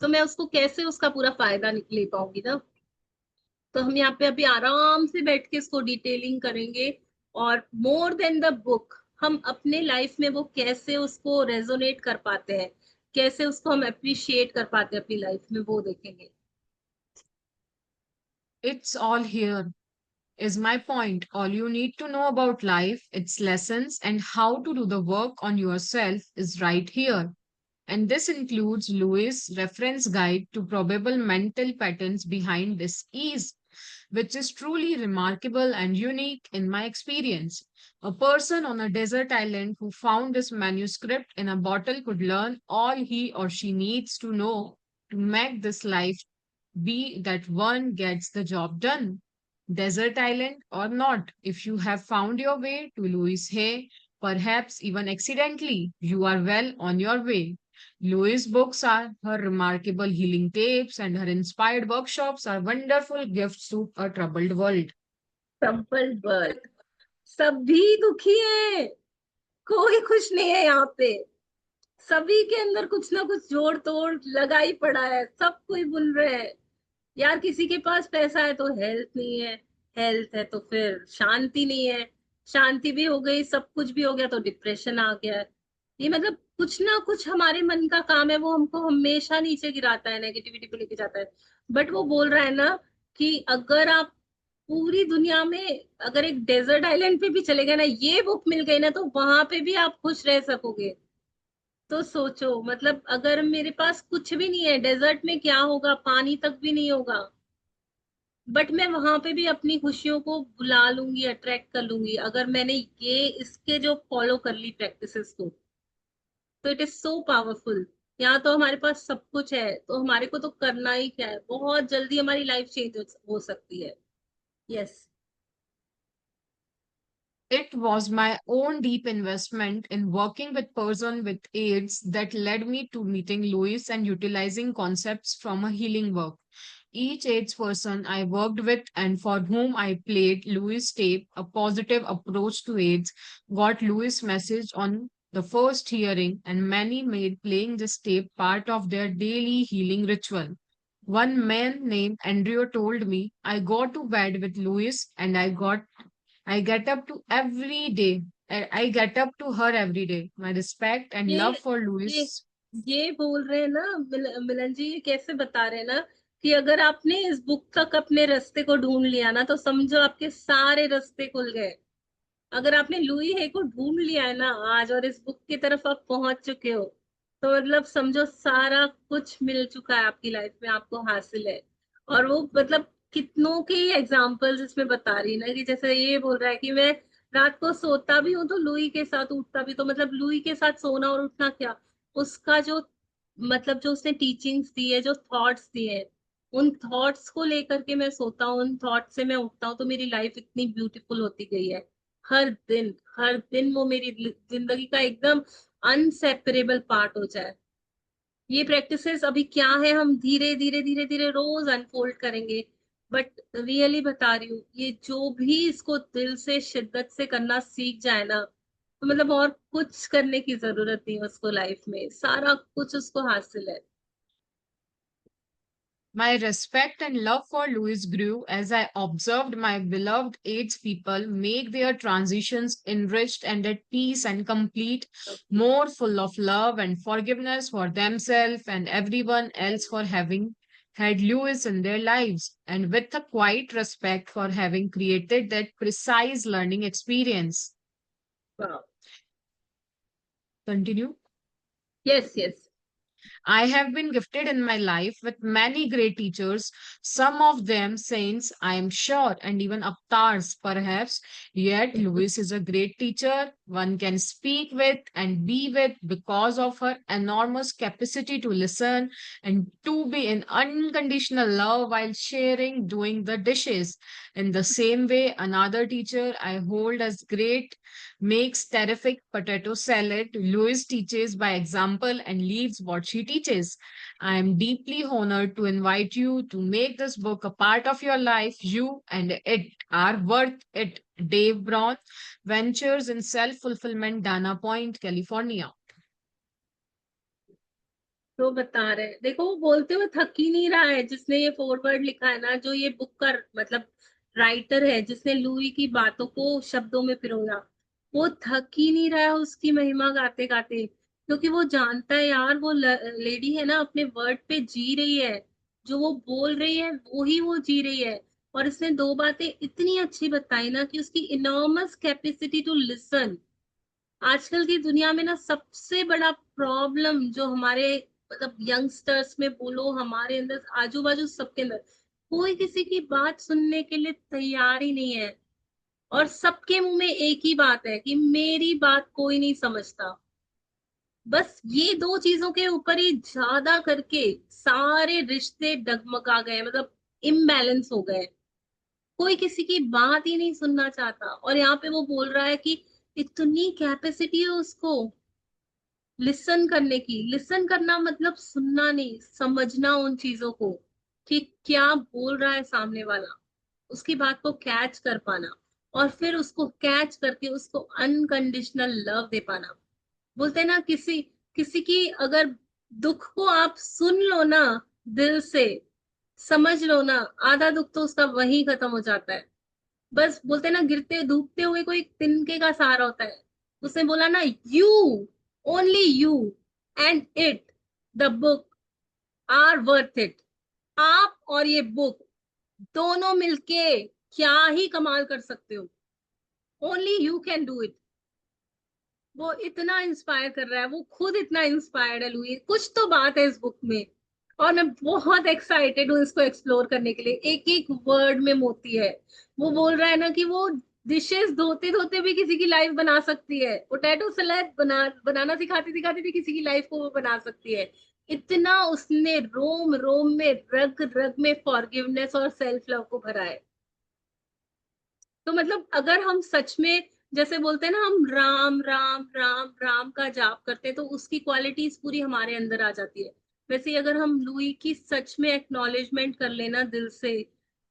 Speaker 1: तो मैं उसको कैसे उसका पूरा फायदा ले पाऊंगी ना। तो हम यहाँ पे अभी आराम से बैठ के इसको डिटेलिंग करेंगे, और मोर देन द बुक हम अपने लाइफ में वो कैसे उसको रेजोनेट कर पाते हैं, कैसे उसको हम अप्रिशिएट कर पाते हैं अपनी लाइफ में, वो देखेंगे।
Speaker 2: It's all here, is my point. All you need to know about life, its lessons, and how to do the work on yourself is right here. And this includes Lewis' reference guide to probable mental patterns behind this ease, which is truly remarkable and unique in my experience. A person on a desert island who found this manuscript in a bottle could learn all he or she needs to know to make this life be that one gets the job done. Desert island or not, if you have found your way to Louise Hay, perhaps even accidentally, you are well on your way. Louise' books are her remarkable healing tapes, and her inspired workshops are wonderful gifts to a troubled world.
Speaker 1: Simple word, सभी दुखी है, कोई खुश नहीं है यहाँ पे, सभी के अंदर कुछ ना कुछ जोड़ तोड़ लगा ही पड़ा है, सब कोई बुन रहे हैं। यार किसी के पास पैसा है तो हेल्थ नहीं है, हेल्थ है तो फिर शांति नहीं है, शांति भी हो गई, सब कुछ भी हो गया तो डिप्रेशन आ गया है। ये मतलब कुछ ना कुछ हमारे मन का काम है, वो हमको हमेशा नीचे गिराता है, नेगेटिविटी पे लेके जाता है। बट वो बोल रहा है ना कि अगर आप पूरी दुनिया में अगर एक डेजर्ट आइलैंड पे भी चले गए ना, ये बुक मिल गई ना, तो वहां पे भी आप खुश रह सकोगे। तो सोचो, मतलब अगर मेरे पास कुछ भी नहीं है, डेजर्ट में क्या होगा, पानी तक भी नहीं होगा, बट मैं वहां पे भी अपनी खुशियों को बुला लूंगी, अट्रैक्ट कर लूंगी, अगर मैंने ये इसके जो फॉलो कर ली प्रैक्टिसेस को। तो इट इज सो पावरफुल। यहाँ तो हमारे पास सब कुछ है, तो हमारे को तो करना ही क्या है, बहुत जल्दी हमारी लाइफ चेंज हो सकती है। Yes.
Speaker 2: It was my own deep investment in working with person with AIDS that led me to meeting Louis and utilizing concepts from a healing work. Each AIDS person I worked with and for whom I played Louis' tape, a positive approach to AIDS, got Louis' message on the first hearing, and many made playing this tape part of their daily healing ritual. One man named Andrew told me, I go to bed with Louis and I get up to every day. I get up to her every day. My respect and
Speaker 1: ये
Speaker 2: love for
Speaker 1: ये
Speaker 2: Louis.
Speaker 1: ये बोल रहे हैं ना, मिलन जी, ये कैसे बता रहे हैं ना कि अगर आपने इस बुक तक अपने रास्ते को ढूंढ लिया ना, तो समझो आपके सारे रास्ते खुल गए। अगर आपने लुई है को ढूंढ लिया है ना आज, और इस बुक की तरफ आप पहुंच चुके हो, तो मतलब समझो सारा कुछ मिल चुका है आपकी लाइफ में, आपको हासिल है। और वो मतलब कितनों के एग्जाम्पल्स इसमें बता रही है ना, कि जैसे ये बोल रहा है कि मैं रात को सोता भी हूँ तो लुई के साथ उठता भी, तो मतलब लुई के साथ सोना और उठना क्या, उसका जो मतलब जो उसने टीचिंग्स दी है, जो थॉट्स दिए हैं, उन थॉट्स को लेकर के मैं सोता हूँ, उन थॉट्स से मैं उठता हूँ, तो मेरी लाइफ इतनी ब्यूटीफुल होती गई है। हर दिन हर दिन वो मेरी जिंदगी का एकदम अनसेपरेबल पार्ट हो जाए। ये प्रैक्टिसेस अभी क्या है, हम धीरे धीरे धीरे धीरे रोज अनफोल्ड करेंगे। बट रियली बता रही हूँ, ये जो भी इसको दिल से शिद्दत से करना सीख जाए ना, तो मतलब और कुछ करने की जरूरत नहीं है उसको, लाइफ में सारा कुछ उसको हासिल है।
Speaker 2: My respect and love for Louis grew as I observed my beloved AIDS people make their transitions enriched and at peace and complete, more full of love and forgiveness for themselves and everyone else for having had Louis in their lives, and with a quiet respect for having created that precise learning experience.
Speaker 1: वाह।
Speaker 2: Continue.
Speaker 1: Yes yes.
Speaker 2: I have been gifted in my life with many great teachers, some of them saints, I am sure, and even avatars, perhaps. Yet, Louise is a great teacher one can speak with and be with because of her enormous capacity to listen and to be in unconditional love while sharing, doing the dishes. In the same way, another teacher I hold as great makes terrific potato salad. Louise teaches by example and leaves what she teaches. teaches. I am deeply honored to invite you to make this book a part of your life. You and it are worth it. Dave Brown, Ventures in Self-Fulfillment, Dana Point, California.
Speaker 1: तो बता रहे देखो, वो बोलते हुए थक ही नहीं रहा है। जिसने ये फॉरवर्ड लिखा है ना, जो ये बुक का मतलब राइटर है, जिसने लुई की बातों को शब्दों में पिरोया, वो थक ही नहीं रहा है उसकी महिमा गाते गाते, क्योंकि वो जानता है यार, वो लेडी है ना, अपने वर्ड पे जी रही है। जो वो बोल रही है वही वो जी रही है। और इसने दो बातें इतनी अच्छी बताई ना, कि उसकी इनॉर्मस कैपेसिटी टू लिसन। आजकल की दुनिया में ना सबसे बड़ा प्रॉब्लम जो हमारे मतलब यंगस्टर्स में बोलो, हमारे अंदर, आजू बाजू सबके अंदर, कोई किसी की बात सुनने के लिए तैयार ही नहीं है। और सबके मुंह में एक ही बात है कि मेरी बात कोई नहीं समझता। बस ये दो चीजों के ऊपर ही ज्यादा करके सारे रिश्ते डगमगा गए, मतलब इम्बैलेंस हो गए। कोई किसी की बात ही नहीं सुनना चाहता। और यहाँ पे वो बोल रहा है कि इतनी कैपेसिटी है उसको लिसन करने की। लिसन करना मतलब सुनना नहीं, समझना उन चीजों को, कि क्या बोल रहा है सामने वाला, उसकी बात को कैच कर पाना, और फिर उसको कैच करके उसको अनकंडीशनल लव दे पाना। बोलते हैं ना, किसी किसी की अगर दुख को आप सुन लो ना, दिल से समझ लो ना, आधा दुख तो उसका वहीं खत्म हो जाता है। बस बोलते हैं ना, गिरते डूबते हुए कोई तिनके का सहारा होता है। उसने बोला ना, you, only you and it, the book are worth it. आप और ये बुक दोनों मिलके क्या ही कमाल कर सकते हो। Only you can do it. वो इतना इंस्पायर कर रहा है, वो खुद इतना इंस्पायर्ड है लुई। कुछ तो बात है इस बुक में, और मैं बहुत एक्साइटेड हूँ इसको एक्सप्लोर करने के लिए। एक एक वर्ड में मोती है। वो बोल रहा है ना कि वो डिशेस धोते धोते भी किसी की लाइफ बना सकती है। पोटैटो सलाद बनाना सिखाती सिखाती भी किसी की लाइफ को वो बना सकती है। इतना उसने रोम रोम में, रग रग में फॉरगिवनेस और सेल्फ लव को भरा है। तो मतलब अगर हम सच में, जैसे बोलते हैं ना, हम राम राम राम राम का जाप करते हैं, तो उसकी क्वालिटीज पूरी हमारे अंदर आ जाती है। वैसे ही अगर हम लुई की सच में एक्नॉलेजमेंट कर लेना दिल से,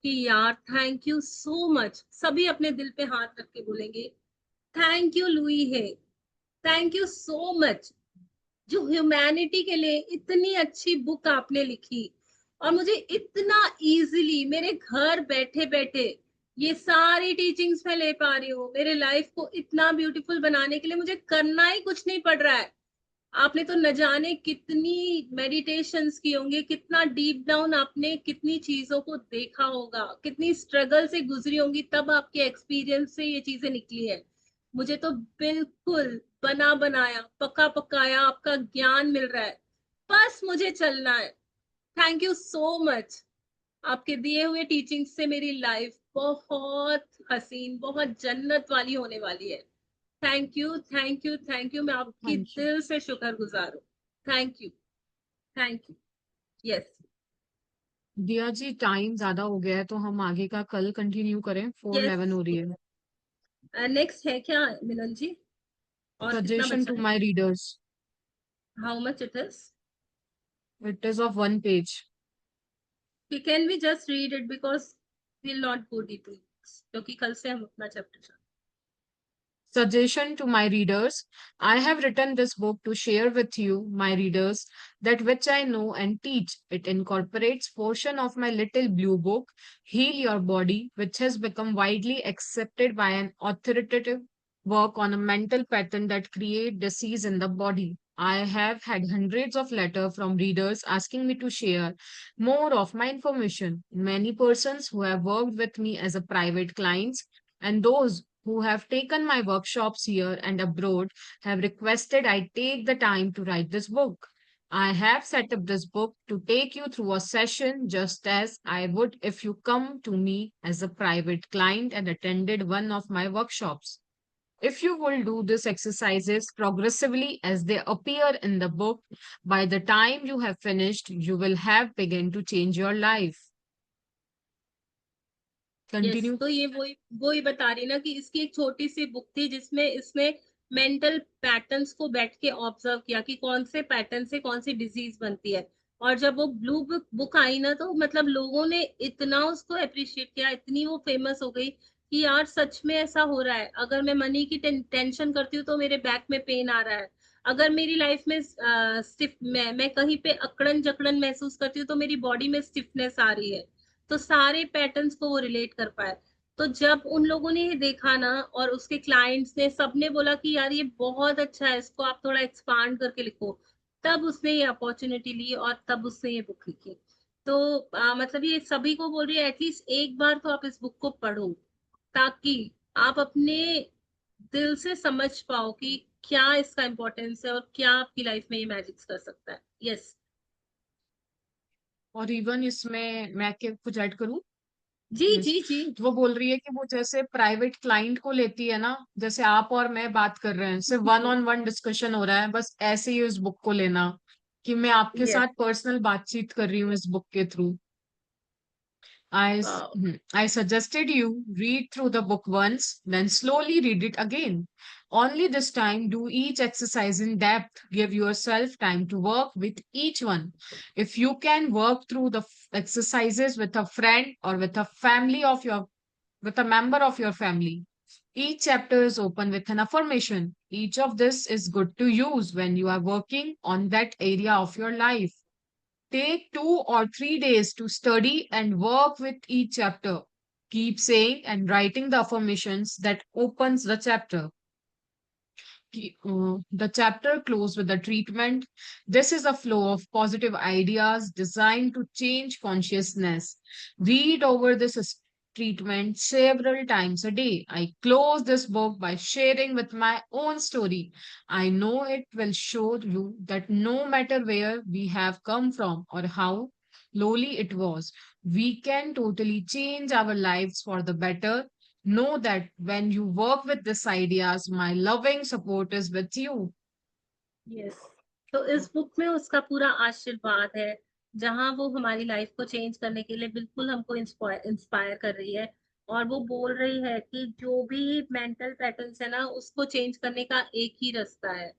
Speaker 1: कि यार थैंक यू सो मच, सभी अपने दिल पे हाथ रख के बोलेंगे, थैंक यू लुई है, थैंक यू सो मच, जो ह्यूमैनिटी के लिए इतनी अच्छी बुक आपने लिखी, और मुझे इतना इजीली मेरे घर बैठे बैठे ये सारी टीचिंग्स में ले पा रही हूँ। मेरे लाइफ को इतना ब्यूटीफुल बनाने के लिए मुझे करना ही कुछ नहीं पड़ रहा है। आपने तो न जाने कितनी मेडिटेशंस की होंगी, कितना डीप डाउन आपने कितनी चीजों को देखा होगा, कितनी स्ट्रगल से गुजरी होंगी, तब आपके एक्सपीरियंस से ये चीजें निकली है। मुझे तो बिल्कुल बना बनाया, पका पकाया आपका ज्ञान मिल रहा है। बस मुझे चलना है। Thank you so much. आपके दिए हुए टीचिंग से मेरी लाइफ बहुत हसीन, बहुत जन्नत वाली होने वाली है। Thank you, thank you, thank you. मैं आपकी
Speaker 2: Thank you.
Speaker 1: दिल से शुक्रगुजार हूँ। Thank you, thank you. Yes.
Speaker 2: दिया जी, टाइम ज्यादा हो गया है तो हम आगे का कल कंटिन्यू करें। 4:11
Speaker 1: यस।
Speaker 2: हो रही है।
Speaker 1: नेक्स्ट है क्या मिलन जी? और कितना
Speaker 2: Suggestion
Speaker 1: बचा
Speaker 2: to
Speaker 1: है?
Speaker 2: my readers.
Speaker 1: How much it is?
Speaker 2: It is of one page.
Speaker 1: Can we just read it, because will not go deeply, क्योंकि कल से हम अपना chapter.
Speaker 2: Suggestion to my readers. I have written this book to share with you, my readers, that which I know and teach. It incorporates portion of my little blue book, Heal Your Body, which has become widely accepted by an authoritative work on a mental pattern that create disease in the body. I have had hundreds of letters from readers asking me to share more of my information. Many persons who have worked with me as a private clients and those who have taken my workshops here and abroad have requested I take the time to write this book. I have set up this book to take you through a session just as I would if you come to me as a private client and attended one of my workshops. If you will do these exercises progressively as they appear in the book, by the time you have finished, you will have begun to change your life.
Speaker 1: Yes.
Speaker 2: Continue.
Speaker 1: तो ये वही वही बता रही ना, कि इसकी एक छोटी सी बुक थी जिसमें इसने मेंटल पैटर्न्स को बैठ के ऑब्जर्व किया कि कौन से पैटर्न से कौन सी डिजीज बनती है। और जब वो ब्लू बुक आई ना, तो मतलब लोगों ने इतना उसको अप्रिशिएट किया, इतनी वो फेमस हो गई कि यार सच में ऐसा हो रहा है। अगर मैं मनी की टेंशन करती हूँ तो मेरे बैक में पेन आ रहा है। अगर मेरी लाइफ में स्टिफ मैं कहीं पे अकड़न जकड़न महसूस करती हूँ तो मेरी बॉडी में स्टिफनेस आ रही है। तो सारे पैटर्न्स को वो रिलेट कर पाए। तो जब उन लोगों ने ये देखा ना, और उसके क्लाइंट्स ने सबने बोला कि यार ये बहुत अच्छा है, इसको आप थोड़ा एक्सपांड करके लिखो, तब उसने ये अपॉर्चुनिटी ली और तब उसने ये बुक लिखी। तो मतलब ये सभी को बोल रही है, एटलीस्ट एक बार तो आप इस बुक को पढ़ो, ताकि आप अपने दिल से समझ पाओ कि क्या इसका इम्पोर्टेंस है और क्या आपकी लाइफ में ये मैजिक्स कर सकता है। यस।
Speaker 2: और इवन इसमें मैं क्या कुछ ऐड करूं?
Speaker 1: जी
Speaker 2: यस।
Speaker 1: जी जी।
Speaker 2: तो वो बोल रही है कि वो जैसे प्राइवेट क्लाइंट को लेती है ना, जैसे आप और मैं बात कर रहे हैं, सिर्फ वन ऑन वन डिस्कशन हो रहा है, बस ऐसे ही उस बुक को लेना कि मैं आपके
Speaker 1: यस।
Speaker 2: साथ पर्सनल बातचीत कर रही हूँ इस बुक के through. I suggested you read through the book once, then slowly read it again. Only this time do each exercise in depth. Give yourself time to work with each one. If you can work through the exercises with a friend or with a member of your family. Each chapter is open with an affirmation. Each of this is good to use when you are working on that area of your life. Take 2 or 3 days to study and work with each chapter. Keep saying and writing the affirmations that opens the chapter. The chapter closed with the treatment. This is a flow of positive ideas designed to change consciousness. Read over treatment several times a day. I close this book by sharing with my own story. I know it will show you that no matter where we have come from or how lowly it was, we can totally change our lives for the better. Know that when you work with these ideas, my loving support is with you.
Speaker 1: Yes. तो इस book में उसका पूरा आशीर्वाद है, जहां वो हमारी लाइफ को चेंज करने के लिए बिल्कुल हमको इंस्पायर कर रही है। और वो बोल रही है कि जो भी मेंटल पैटर्न्स है ना, उसको चेंज करने का एक ही रास्ता है,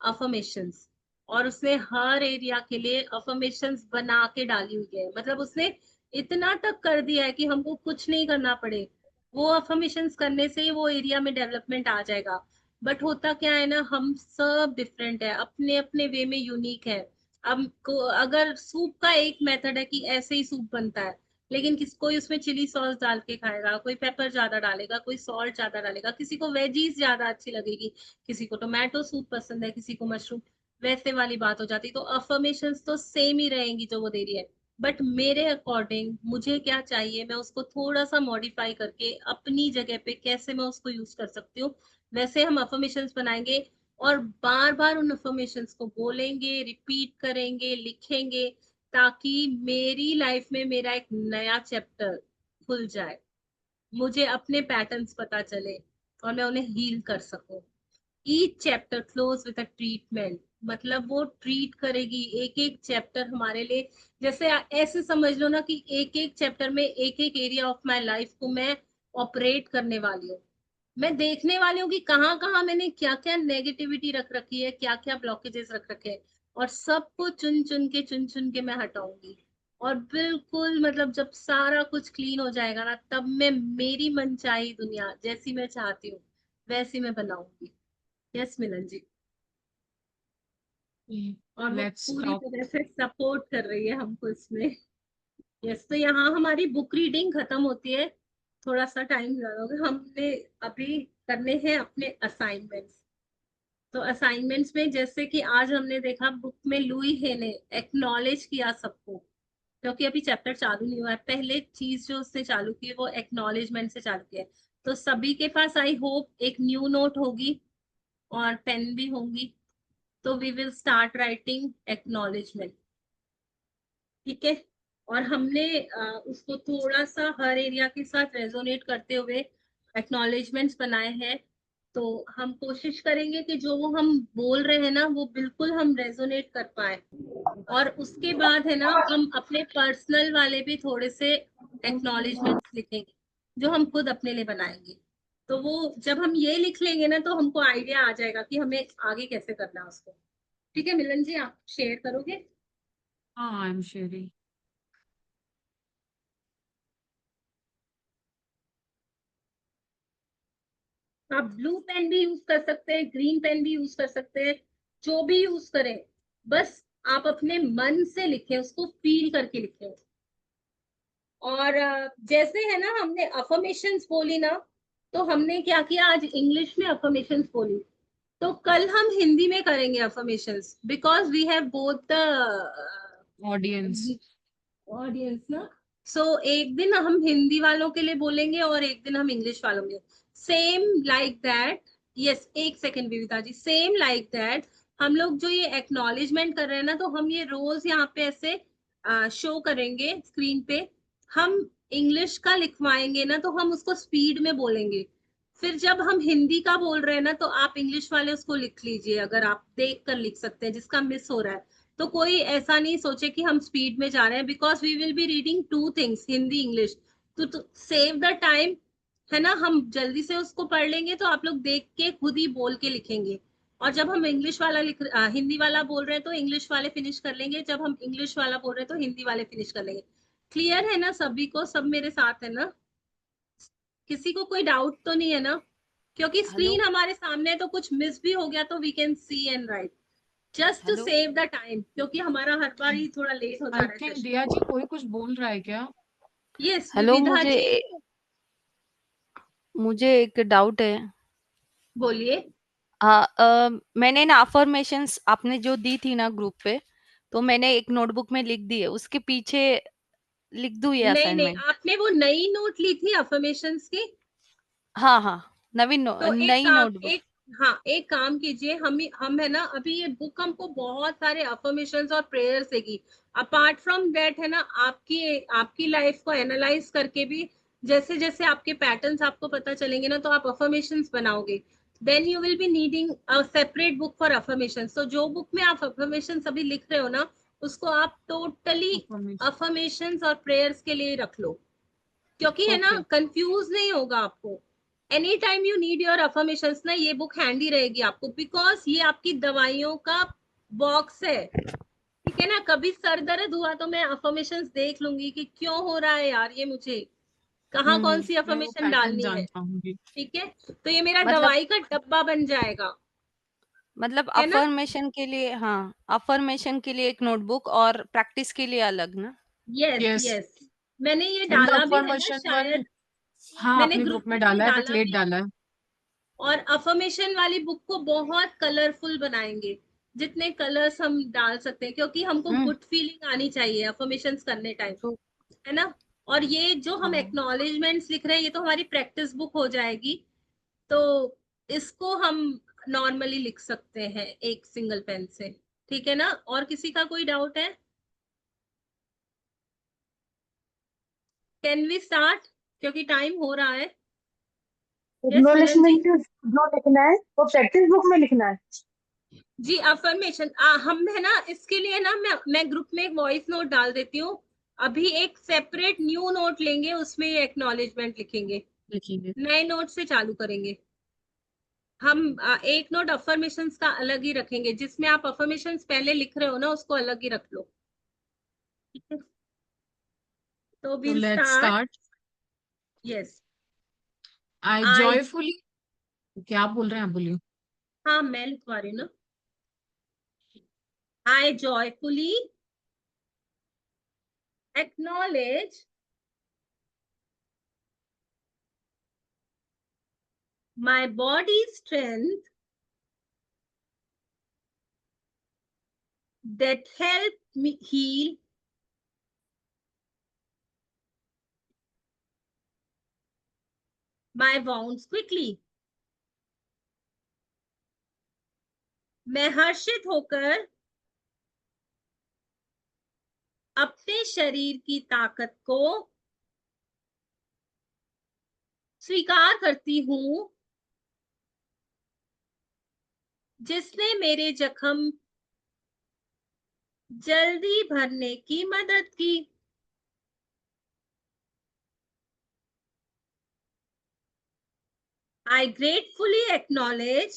Speaker 1: अफर्मेशंस। और उसने हर एरिया के लिए अफर्मेशंस बना के डाली हुई है। मतलब उसने इतना तक कर दिया है कि हमको कुछ नहीं करना पड़े, वो अफर्मेशंस करने से ही वो एरिया में डेवलपमेंट आ जाएगा। बट होता क्या है ना, हम सब डिफरेंट है, अपने अपने वे में यूनिक है। अब अगर सूप का एक मेथड है कि ऐसे ही सूप बनता है, लेकिन कोई उसमें चिली सॉस डाल के खाएगा, कोई पेपर ज्यादा डालेगा, कोई सॉल्ट ज्यादा डालेगा, किसी को वेजीज ज्यादा अच्छी लगेगी, किसी को टोमेटो सूप पसंद है, किसी को मशरूम। वैसे वाली बात हो जाती। तो अफर्मेशंस तो सेम ही रहेंगी जो वो दे रही है, बट मेरे अकॉर्डिंग मुझे क्या चाहिए, मैं उसको थोड़ा सा मॉडिफाई करके अपनी जगह पे कैसे मैं उसको यूज कर सकती हूँ, वैसे हम अफर्मेशंस बनाएंगे। और बार बार उन अफर्मेशंस को बोलेंगे, रिपीट करेंगे, लिखेंगे, ताकि मेरी लाइफ में मेरा एक नया चैप्टर खुल जाए, मुझे अपने पैटर्न्स पता चले और मैं उन्हें हील कर सकूं। Each chapter close with a treatment, मतलब वो ट्रीट करेगी एक एक चैप्टर हमारे लिए। जैसे ऐसे समझ लो ना कि एक एक चैप्टर में एक एक एरिया ऑफ माय लाइफ को मैं ऑपरेट करने वाली हूँ। मैं देखने वाली हूँ कि कहाँ कहाँ मैंने क्या क्या नेगेटिविटी रख रखी है, क्या क्या ब्लॉकेजेस रख रखे हैं, और सबको चुन चुन के मैं हटाऊंगी। और बिल्कुल मतलब जब सारा कुछ क्लीन हो जाएगा ना, तब मैं मेरी मनचाही दुनिया जैसी मैं चाहती हूँ वैसी मैं बनाऊंगी। यस मिलन जी। और वो
Speaker 2: Let's
Speaker 1: पूरी
Speaker 2: talk.
Speaker 1: तरह से सपोर्ट कर रही है हमको इसमें। यस। तो यहाँ हमारी बुक रीडिंग खत्म होती है, थोड़ा सा टाइम ज्यादा होगा। हमने अभी करने हैं अपने असाइनमेंट्स। तो असाइनमेंट्स में जैसे कि आज हमने देखा बुक में लुई है ने एक्नॉलेज किया सबको, क्योंकि अभी चैप्टर चालू नहीं हुआ है। पहले चीज जो उसने चालू की है वो एक्नॉलेजमेंट से चालू किया है। तो सभी के पास आई होप एक न्यू नोट होगी और पेन भी होंगी। तो we will start writing acknowledgement. ठीक है। और हमने उसको थोड़ा सा हर एरिया के साथ रेजोनेट करते हुए एक्नॉलेजमेंट्स बनाए हैं। तो हम कोशिश करेंगे कि जो वो हम बोल रहे हैं ना, वो बिल्कुल हम रेजोनेट कर पाए। और उसके बाद है ना, हम अपने पर्सनल वाले भी थोड़े से एक्नॉलेजमेंट्स लिखेंगे, जो हम खुद अपने लिए बनाएंगे। तो वो जब हम ये लिख लेंगे ना तो हमको आइडिया आ जाएगा कि हमें आगे कैसे करना है उसको। ठीक है मिलन जी, आप शेयर करोगे?
Speaker 2: हाँ, आई एम शेयरिंग।
Speaker 1: आप ब्लू पेन भी यूज कर सकते हैं, ग्रीन पेन भी यूज कर सकते हैं, जो भी यूज करें, बस आप अपने मन से लिखें, उसको फील करके लिखें। और जैसे है ना, हमने अफर्मेशंस बोली ना, तो हमने क्या किया, आज इंग्लिश में अफर्मेशंस बोली, तो कल हम हिंदी में करेंगे affirmations, because we have both the
Speaker 2: audience.
Speaker 1: Audience ना। सो एक दिन हम हिंदी वालों के लिए बोलेंगे और एक दिन हम इंग्लिश वालों के लिए, सेम लाइक दैट। यस, एक second Vivita ji, same like that. हम लोग जो ये एक्नॉलेजमेंट कर रहे हैं ना, तो हम ये रोज यहाँ पे ऐसे शो करेंगे स्क्रीन पे। हम इंग्लिश का लिखवाएंगे ना, तो हम उसको स्पीड में बोलेंगे। फिर जब हम हिंदी का बोल रहे हैं ना, तो आप इंग्लिश वाले उसको लिख लीजिए, अगर आप देख कर लिख सकते हैं जिसका मिस हो रहा है। तो कोई ऐसा नहीं सोचे कि हम स्पीड में जा रहे हैं, because we will be reading two things, Hindi English. तो सेव द टाइम, है ना, हम जल्दी से उसको पढ़ लेंगे, तो आप लोग देख के खुद ही बोल के लिखेंगे। और जब हम इंग्लिश वाला हिंदी वाला बोल रहे हैं तो इंग्लिश वाले फिनिश कर लेंगे, जब हम इंग्लिश वाला बोल रहे हैं तो हिंदी वाले फिनिश कर लेंगे। क्लियर है ना सभी को? सब मेरे साथ है ना? किसी को कोई डाउट तो नहीं है ना? क्योंकि
Speaker 4: हेलो
Speaker 1: स्क्रीन हमारे सामने है, तो कुछ मिस भी हो गया तो we can see and write, just to
Speaker 4: hello
Speaker 1: save the time, क्योंकि हमारा हर बार ही थोड़ा लेट हो जा
Speaker 2: आई
Speaker 1: रहा है
Speaker 2: थिंक
Speaker 1: सेशन।
Speaker 2: दिया जी कोई कुछ बोल रहा है क्या?
Speaker 1: यस
Speaker 4: हेलो
Speaker 1: विविधा जी,
Speaker 4: मुझे एक डाउट है।
Speaker 1: बोलिए।
Speaker 4: हाँ, मैंने ना अफर्मेशंस आपने जो दी थी ना ग्रुप पे, तो मैंने एक नोटबुक में लिख दी है, उसके पीछे लिख दूं ये
Speaker 1: नहीं नहीं,
Speaker 4: असाइनमेंट?
Speaker 1: आपने वो नई नोट ली थी अफर्मेशंस की?
Speaker 4: हाँ हाँ,
Speaker 1: तो एक
Speaker 4: नई
Speaker 1: काम,
Speaker 4: नोटबुक।
Speaker 1: एक, हाँ एक काम कीजिए, हम है ना, अभी ये बुक हमको बहुत सारे अफर्मेशंस और प्रेयर्स देगी। अपार्ट फ्रॉम दैट है ना, आपकी आपकी लाइफ को एनालाइज करके भी, जैसे जैसे आपके पैटर्न्स आपको पता चलेंगे ना, तो आप अफर्मेशंस बनाओगे। Then you will be needing a separate book for affirmations. तो जो बुक में आप अफर्मेशंस अभी लिख रहे हो ना, उसको आप टोटली
Speaker 2: Affirmation.
Speaker 1: अफर्मेशंस और प्रेयर्स के लिए रख लो, क्योंकि है ना,
Speaker 2: ओके।
Speaker 1: कंफ्यूज नहीं होगा आपको। Any time you need your affirmations ना, ये बुक हैंडी रहेगी आपको, बिकॉज ये आपकी दवाइयों का बॉक्स है। ठीक है ना, कभी सर दर्द हुआ तो मैं अफर्मेशंस देख लूंगी कि क्यों हो रहा है यार ये मुझे, कहाँ कौन सी
Speaker 2: मैं वो
Speaker 1: अफर्मेशन
Speaker 2: पैटर्न
Speaker 1: डालनी है।
Speaker 2: जान पाऊंगी।
Speaker 1: ठीक है, तो ये मेरा
Speaker 4: मतलब
Speaker 1: दवाई का डब्बा बन जाएगा, है ना।
Speaker 4: अफर्मेशन के लिए, हाँ, अफर्मेशन के लिए एक नोटबुक और प्रैक्टिस के लिए अलग ना?
Speaker 1: Yes
Speaker 2: yes.
Speaker 1: यस, मैंने ये
Speaker 2: इन द
Speaker 1: डाला भी है ना
Speaker 2: अफर्मेशन वन।
Speaker 1: शायद,
Speaker 2: हाँ,
Speaker 1: मैंने
Speaker 2: अपने
Speaker 1: ग्रुप
Speaker 2: ग्रुप में
Speaker 1: में ये
Speaker 2: डाला है,
Speaker 1: डाला
Speaker 2: पेटलेट
Speaker 1: भी है।
Speaker 2: डाला है।
Speaker 1: और अफर्मेशन वाली बुक को बहुत कलरफुल बनाएंगे, जितने कलर्स हम डाल सकते हैं, क्योंकि हमको
Speaker 4: हम्म।
Speaker 1: गुड फीलिंग आनी चाहिए अफर्मेशंस करने टाइम,
Speaker 4: तो
Speaker 1: है ना। और ये जो हम
Speaker 2: हाँ।
Speaker 1: एक्नॉलेजमेंट्स लिख रहे हैं, ये तो हमारी प्रैक्टिस बुक हो जाएगी। तो इसको हम नॉर्मली लिख सकते हैं एक सिंगल पेन से। ठीक है ना, और किसी का कोई डाउट है? कैन वी स्टार्ट, क्योंकि टाइम हो रहा है। यस मिलन जी।
Speaker 5: एक्नॉलेजमेंट नोट लिखना है, वो प्रैक्टिस बुक में लिखना है।
Speaker 1: जी अफर्मेशन, हम है ना, इसके लिए ना मैं ग्रुप में एक वॉइस नोट डाल देती हूँ। अभी एक सेपरेट न्यू नोट लेंगे, उसमें ये एक्नॉलेजमेंट लिखेंगे,
Speaker 2: लिखेंगे।
Speaker 1: नए नोट से चालू करेंगे। हम एक नोट अफर्मेशंस का अलग ही रखेंगे, जिसमें आप अफर्मेशंस पहले लिख रहे हो ना, उसको अलग ही रख लो। ठीक है, तो
Speaker 2: तो
Speaker 1: will
Speaker 2: let's
Speaker 1: start.
Speaker 2: Start.
Speaker 1: Yes.
Speaker 2: I
Speaker 1: I,
Speaker 2: joyfully. क्या आप बोल रहे हैं, आप बोलिए।
Speaker 1: हाँ मैं लिखवा रही हूँ ना। I joyfully acknowledge my body strength that help me heal my wounds quickly। मैं हर्षित होकर अपने शरीर की ताकत को स्वीकार करती हूँ, जिसने मेरे जख्म जल्दी भरने की मदद की। I gratefully acknowledge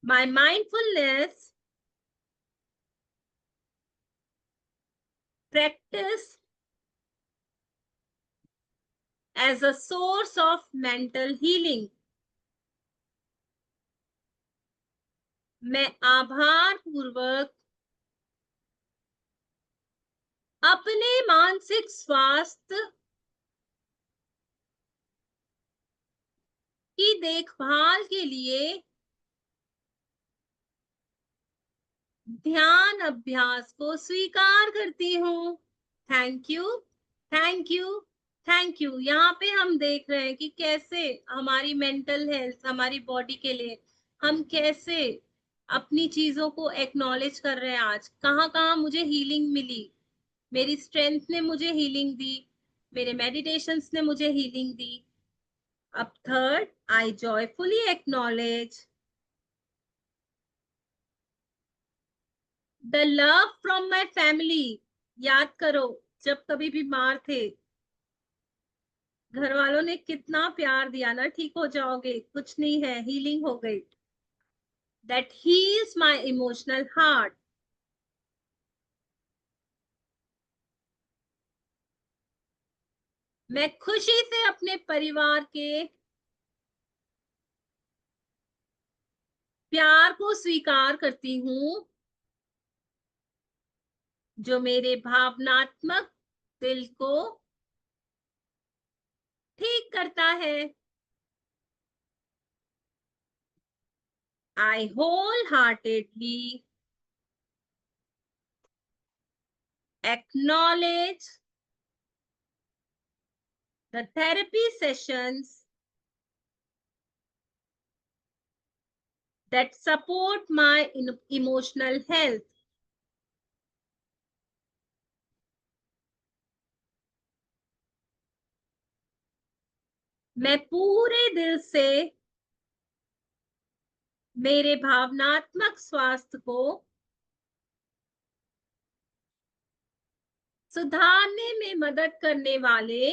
Speaker 1: my mindfulness practice as a source of mental healing. मैं आभार पूर्वक अपने मानसिक स्वास्थ्य की देखभाल के लिए ध्यान अभ्यास को स्वीकार करती हूँ। Thank you, thank you, thank you. यहाँ पे हम देख रहे हैं कि कैसे हमारी मेंटल हेल्थ, हमारी बॉडी के लिए हम कैसे अपनी चीजों को एक्नॉलेज कर रहे हैं। आज कहाँ कहाँ मुझे हीलिंग मिली, मेरी स्ट्रेंथ ने मुझे हीलिंग दी, मेरे मेडिटेशंस ने मुझे हीलिंग दी। अब third, I joyfully acknowledge the love from my family. याद करो, जब कभी बीमार थे, घर वालों ने कितना प्यार दिया ना, ठीक हो जाओगे, कुछ नहीं है, हीलिंग हो गई। That heels my emotional heart. मैं खुशी से अपने परिवार के प्यार को स्वीकार करती हूँ, जो मेरे भावनात्मक दिल को ठीक करता है। I wholeheartedly acknowledge the therapy sessions that support my emotional health. मैं पूरे दिल से मेरे भावनात्मक स्वास्थ्य को सुधारने में मदद करने वाले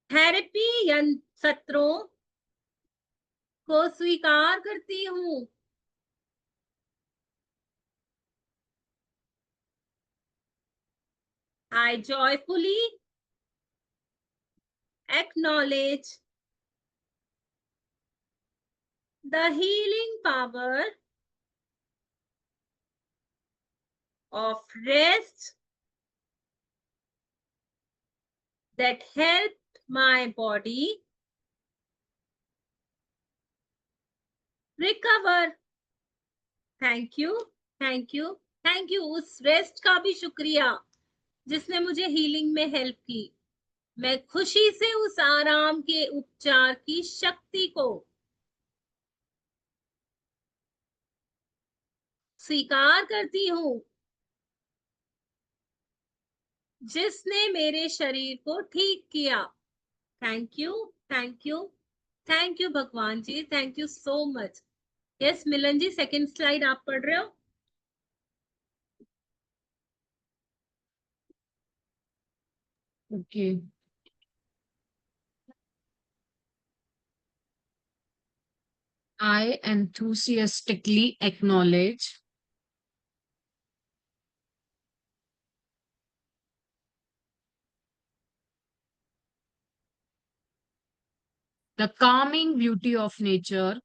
Speaker 1: थेरेपी सत्रों को स्वीकार करती हूँ। I joyfully acknowledge the healing power of rest that helped my body recover. Thank you, thank you, thank you. उस रेस्ट का भी शुक्रिया जिसने मुझे हीलिंग में हेल्प की। मैं खुशी से उस आराम के उपचार की शक्ति को स्वीकार करती हूँ, जिसने मेरे शरीर को ठीक किया। Thank you, thank you, thank you भगवान जी, thank you so much. Yes Milan ji, second slide आप पढ़ रहे हो।
Speaker 2: Okay. I enthusiastically acknowledge the calming beauty of nature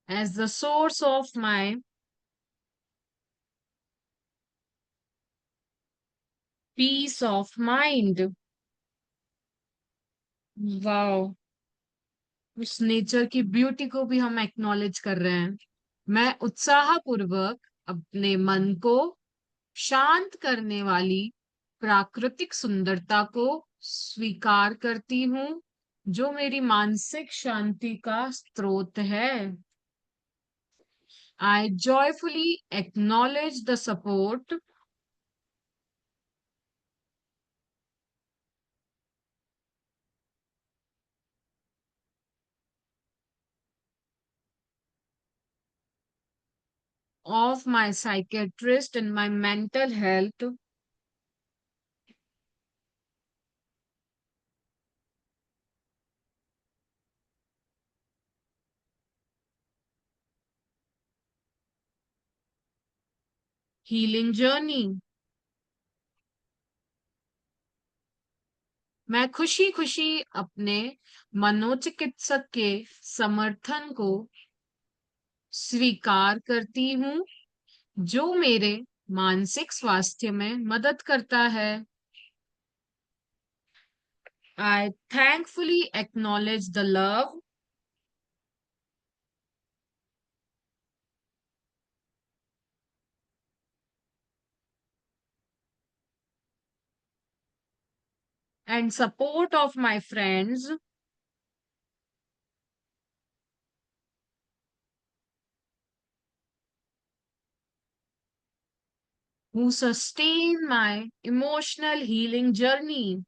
Speaker 2: as the source of my peace of mind. Wow, उस nature की beauty को भी हम एक्नॉलेज कर रहे हैं। मैं उत्साहपूर्वक अपने मन को शांत करने वाली प्राकृतिक सुंदरता को स्वीकार करती हूँ, जो मेरी मानसिक शांति का स्रोत है। I joyfully acknowledge the support of my psychiatrist and my mental health healing journey. मैं खुशी खुशी अपने मनोचिकित्सक के समर्थन को स्वीकार करती हूँ जो मेरे मानसिक स्वास्थ्य में मदद करता है. I thankfully acknowledge the love and support of my friends who sustain my emotional healing journey.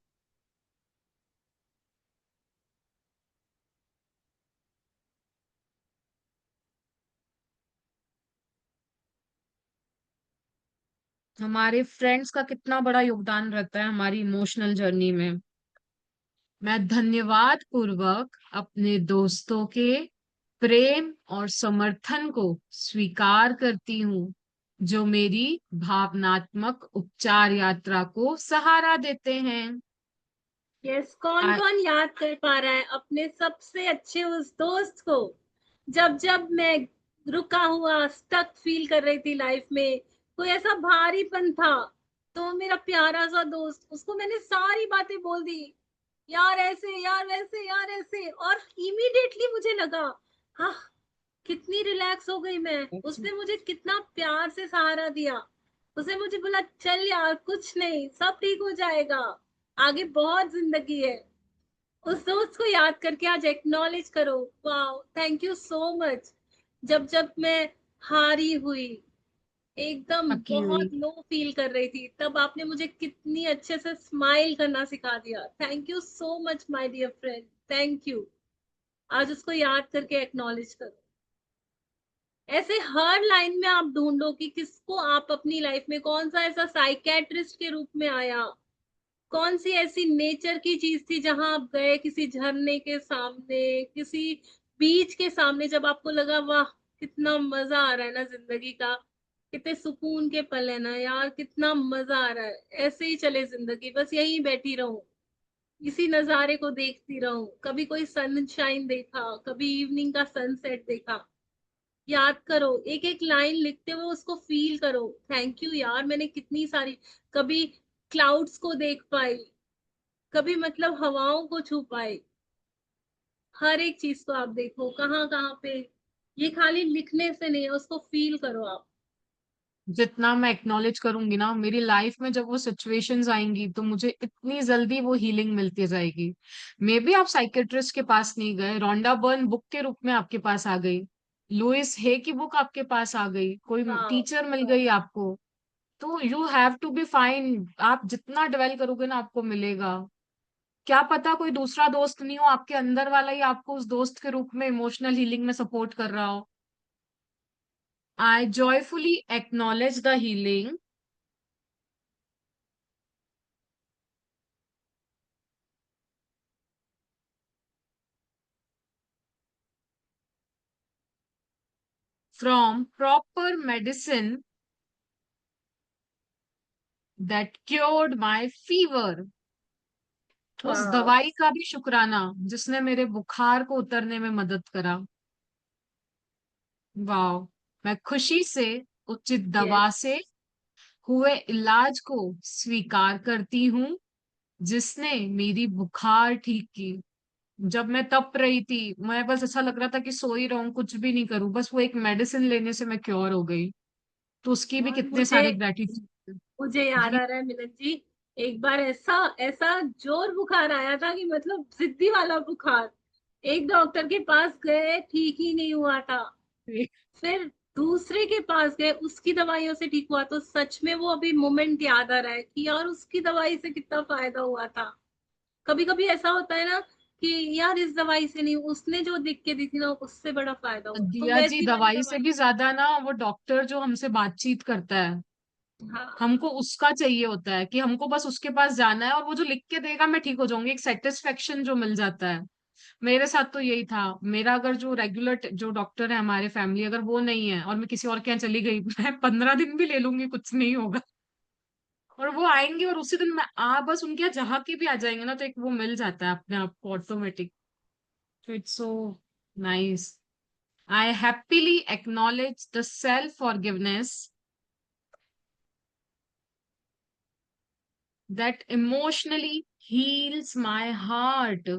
Speaker 2: हमारे फ्रेंड्स का कितना बड़ा योगदान रहता है हमारी इमोशनल जर्नी में. मैं धन्यवाद पूर्वक अपने दोस्तों के प्रेम और समर्थन को स्वीकार करती हूँ जो मेरी भावनात्मक उपचार यात्रा को सहारा देते हैं.
Speaker 1: यस, कौन
Speaker 2: I-
Speaker 1: कौन याद कर पा रहा है अपने सबसे अच्छे उस दोस्त को, जब जब मैं रुका हुआ स्टक फील कर रही थी लाइफ में, कोई ऐसा भारीपन था, तो मेरा प्यारा सा दोस्त, उसको मैंने सारी बातें बोल दी, यार ऐसे, यार वैसे, यार ऐसे, और इमीडिएटली मुझे लगा हाँ कितनी रिलैक्स हो गई मैं. उसने मुझे कितना प्यार से सहारा दिया. उसने मुझे बोला चल यार कुछ नहीं, सब ठीक हो जाएगा, आगे बहुत जिंदगी है. उस दोस्त को याद करके आज एक्नॉलेज करो. Wow, thank you so much. जब जब मैं हारी हुई, एकदम
Speaker 2: थकी हुई.
Speaker 1: बहुत लो फील कर रही थी, तब आपने मुझे कितनी अच्छे से स्माइल करना सिखा दिया. Thank you so much my dear friend, thank you. आज उसको याद करके एक्नॉलेज करो. ऐसे हर लाइन में आप ढूंढो कि किसको आप अपनी लाइफ में, कौन सा ऐसा साइकेट्रिस्ट के रूप में आया, कौन सी ऐसी नेचर की चीज थी जहां आप गए, किसी झरने के सामने, किसी बीच के सामने, जब आपको लगा वाह कितना मजा आ रहा है ना जिंदगी का, कितने सुकून के पल है ना यार, कितना मजा आ रहा है. ऐसे ही चले जिंदगी, बस यहीं बैठी रहूं, इसी नजारे को देखती रहूं. कभी कोई सनशाइन देखा, कभी इवनिंग का सनसेट देखा. याद करो, एक एक लाइन लिखते हुए उसको फील करो. थैंक यू यार, मैंने कितनी सारी, कभी क्लाउड्स को देख पाई, कभी मतलब हवाओं को छू पाई. हर एक चीज को आप देखो कहाँ कहाँ पे. ये खाली लिखने से नहीं है, उसको फील करो आप.
Speaker 2: जितना मैं एक्नॉलेज करूंगी ना मेरी लाइफ में जब वो सिचुएशंस आएंगी तो मुझे इतनी जल्दी वो हीलिंग मिलती जाएगी. मे बी आप साइकेट्रिस्ट के पास नहीं गए, रोंडा बर्न बुक के रूप में आपके पास आ गई, लुइस हे की बुक आपके पास आ गई, कोई
Speaker 1: वाओ,
Speaker 2: टीचर मिल गई आपको, तो you have to be fine. आप जितना डिवेल करोगे ना आपको मिलेगा. क्या पता कोई दूसरा दोस्त नहीं हो, आपके अंदर वाला ही आपको उस दोस्त के रूप में इमोशनल हीलिंग में सपोर्ट कर रहा हो. I joyfully acknowledge the healing from proper medicine that cured my fever. उस
Speaker 1: वाओ.
Speaker 2: दवाई का भी शुक्राना जिसने मेरे बुखार को उतरने में मदद करा. वाह. मैं खुशी से उचित
Speaker 1: यस,
Speaker 2: दवा से हुए इलाज को स्वीकार करती हूँ जिसने मेरी बुखार ठीक की. जब मैं तप रही थी, मैं बस ऐसा लग रहा था कि सो ही रहूं, कुछ भी नहीं करूं, बस वो एक मेडिसिन लेने से मैं क्योर हो गई. तो उसकी भी
Speaker 1: और
Speaker 2: कितने
Speaker 1: मुझे
Speaker 2: सारे ग्रेटिट्यूड.
Speaker 1: मुझे याद
Speaker 2: जी.
Speaker 1: आ रहा है मिलन जी, एक बार ऐसा ऐसा जोर बुखार आया था कि मतलब जिद्दी वाला बुखार. एक डॉक्टर के पास गए, ठीक ही नहीं हुआ था. फिर दूसरे के पास गए, उसकी दवाइयों से ठीक हुआ. तो सच में वो अभी मोमेंट याद आ रहा है कि यार उसकी दवाई से कितना फायदा हुआ था. कभी कभी ऐसा होता है ना कि यार इस दवाई से नहीं, उसने जो लिख के दी थी ना उससे बड़ा फायदा हुआ, तो
Speaker 2: दिया जी,
Speaker 1: वैसी वाली
Speaker 2: दवाई से
Speaker 1: दवाई।
Speaker 2: भी ज्यादा ना वो डॉक्टर जो हमसे बातचीत करता है,
Speaker 1: हाँ
Speaker 2: हमको उसका चाहिए होता है कि हमको बस उसके पास जाना है और वो जो लिख के देगा मैं ठीक हो जाऊंगी, एक सेटिस्फेक्शन जो मिल जाता है। मेरे साथ तो यही था। मेरा अगर जो रेगुलर जो डॉक्टर है हमारे फैमिली, अगर वो नहीं है और मैं किसी और के यहाँ चली गई मैं 15 दिन भी ले लूंगी, कुछ नहीं होगा। और वो आएंगे और उसी दिन मैं बस उनके यहाँ जहाँ की भी आ जाएंगे ना, तो एक वो मिल जाता है अपने आप को ऑटोमेटिक। तो it's so nice. I happily acknowledge the self forgiveness that emotionally heals my heart.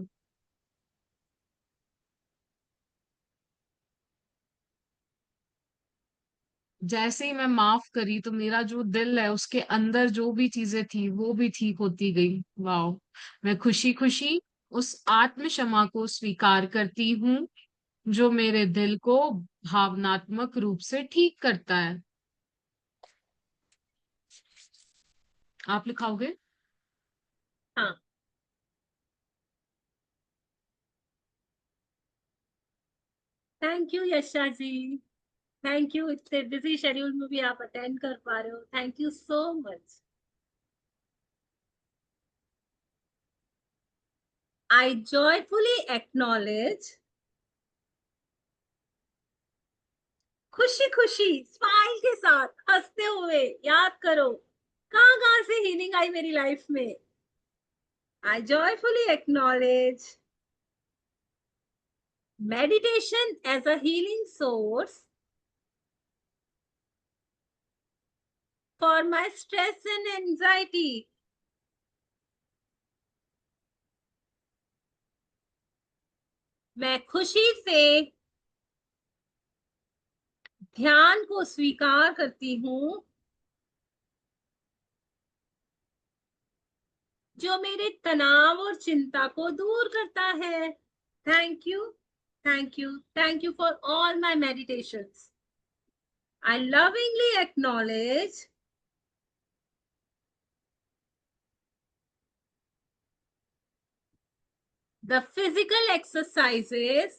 Speaker 2: जैसे ही मैं माफ करी तो मेरा जो दिल है उसके अंदर जो भी चीजें थी वो भी ठीक होती गई। वाह। मैं खुशी खुशी उस आत्म क्षमा को स्वीकार करती हूँ जो मेरे दिल को भावनात्मक रूप से ठीक करता है। आप लिखाओगे?
Speaker 1: हाँ। Thank you Yasha ji, thank you, इतने बिजी शेड्यूल में भी आप अटेंड कर पा रहे हो, thank you so much. I joyfully acknowledge, खुशी खुशी स्माइल के साथ हंसते हुए याद करो कहाँ कहाँ से हीलिंग आई मेरी लाइफ में। I joyfully acknowledge meditation as a healing source for my stress and anxiety. मैं खुशी से ध्यान को स्वीकार करती हूँ जो मेरे तनाव और चिंता को दूर करता है। Thank you, thank you, thank you for all my meditations. I lovingly acknowledge the physical exercises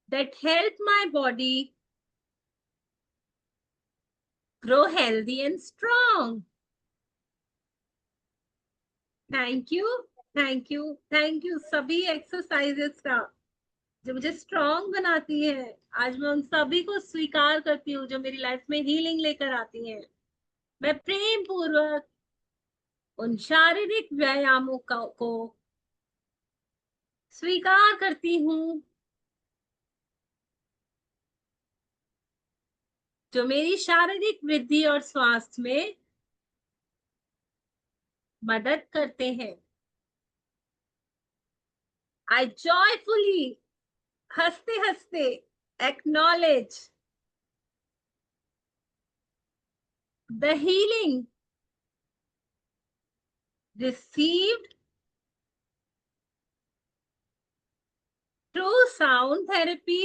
Speaker 1: that help my body grow healthy and strong. Thank you, thank you, thank you सभी एक्सरसाइजेस का जो मुझे strong बनाती है। आज मैं उन सभी को स्वीकार करती हूँ जो मेरी लाइफ में हीलिंग लेकर आती हैं। मैं प्रेम पूर्वक उन शारीरिक व्यायामों को स्वीकार करती हूँ जो मेरी शारीरिक वृद्धि और स्वास्थ्य में मदद करते हैं। आई जॉयफुली, हंसते हंसते, acknowledge the healing received through sound therapy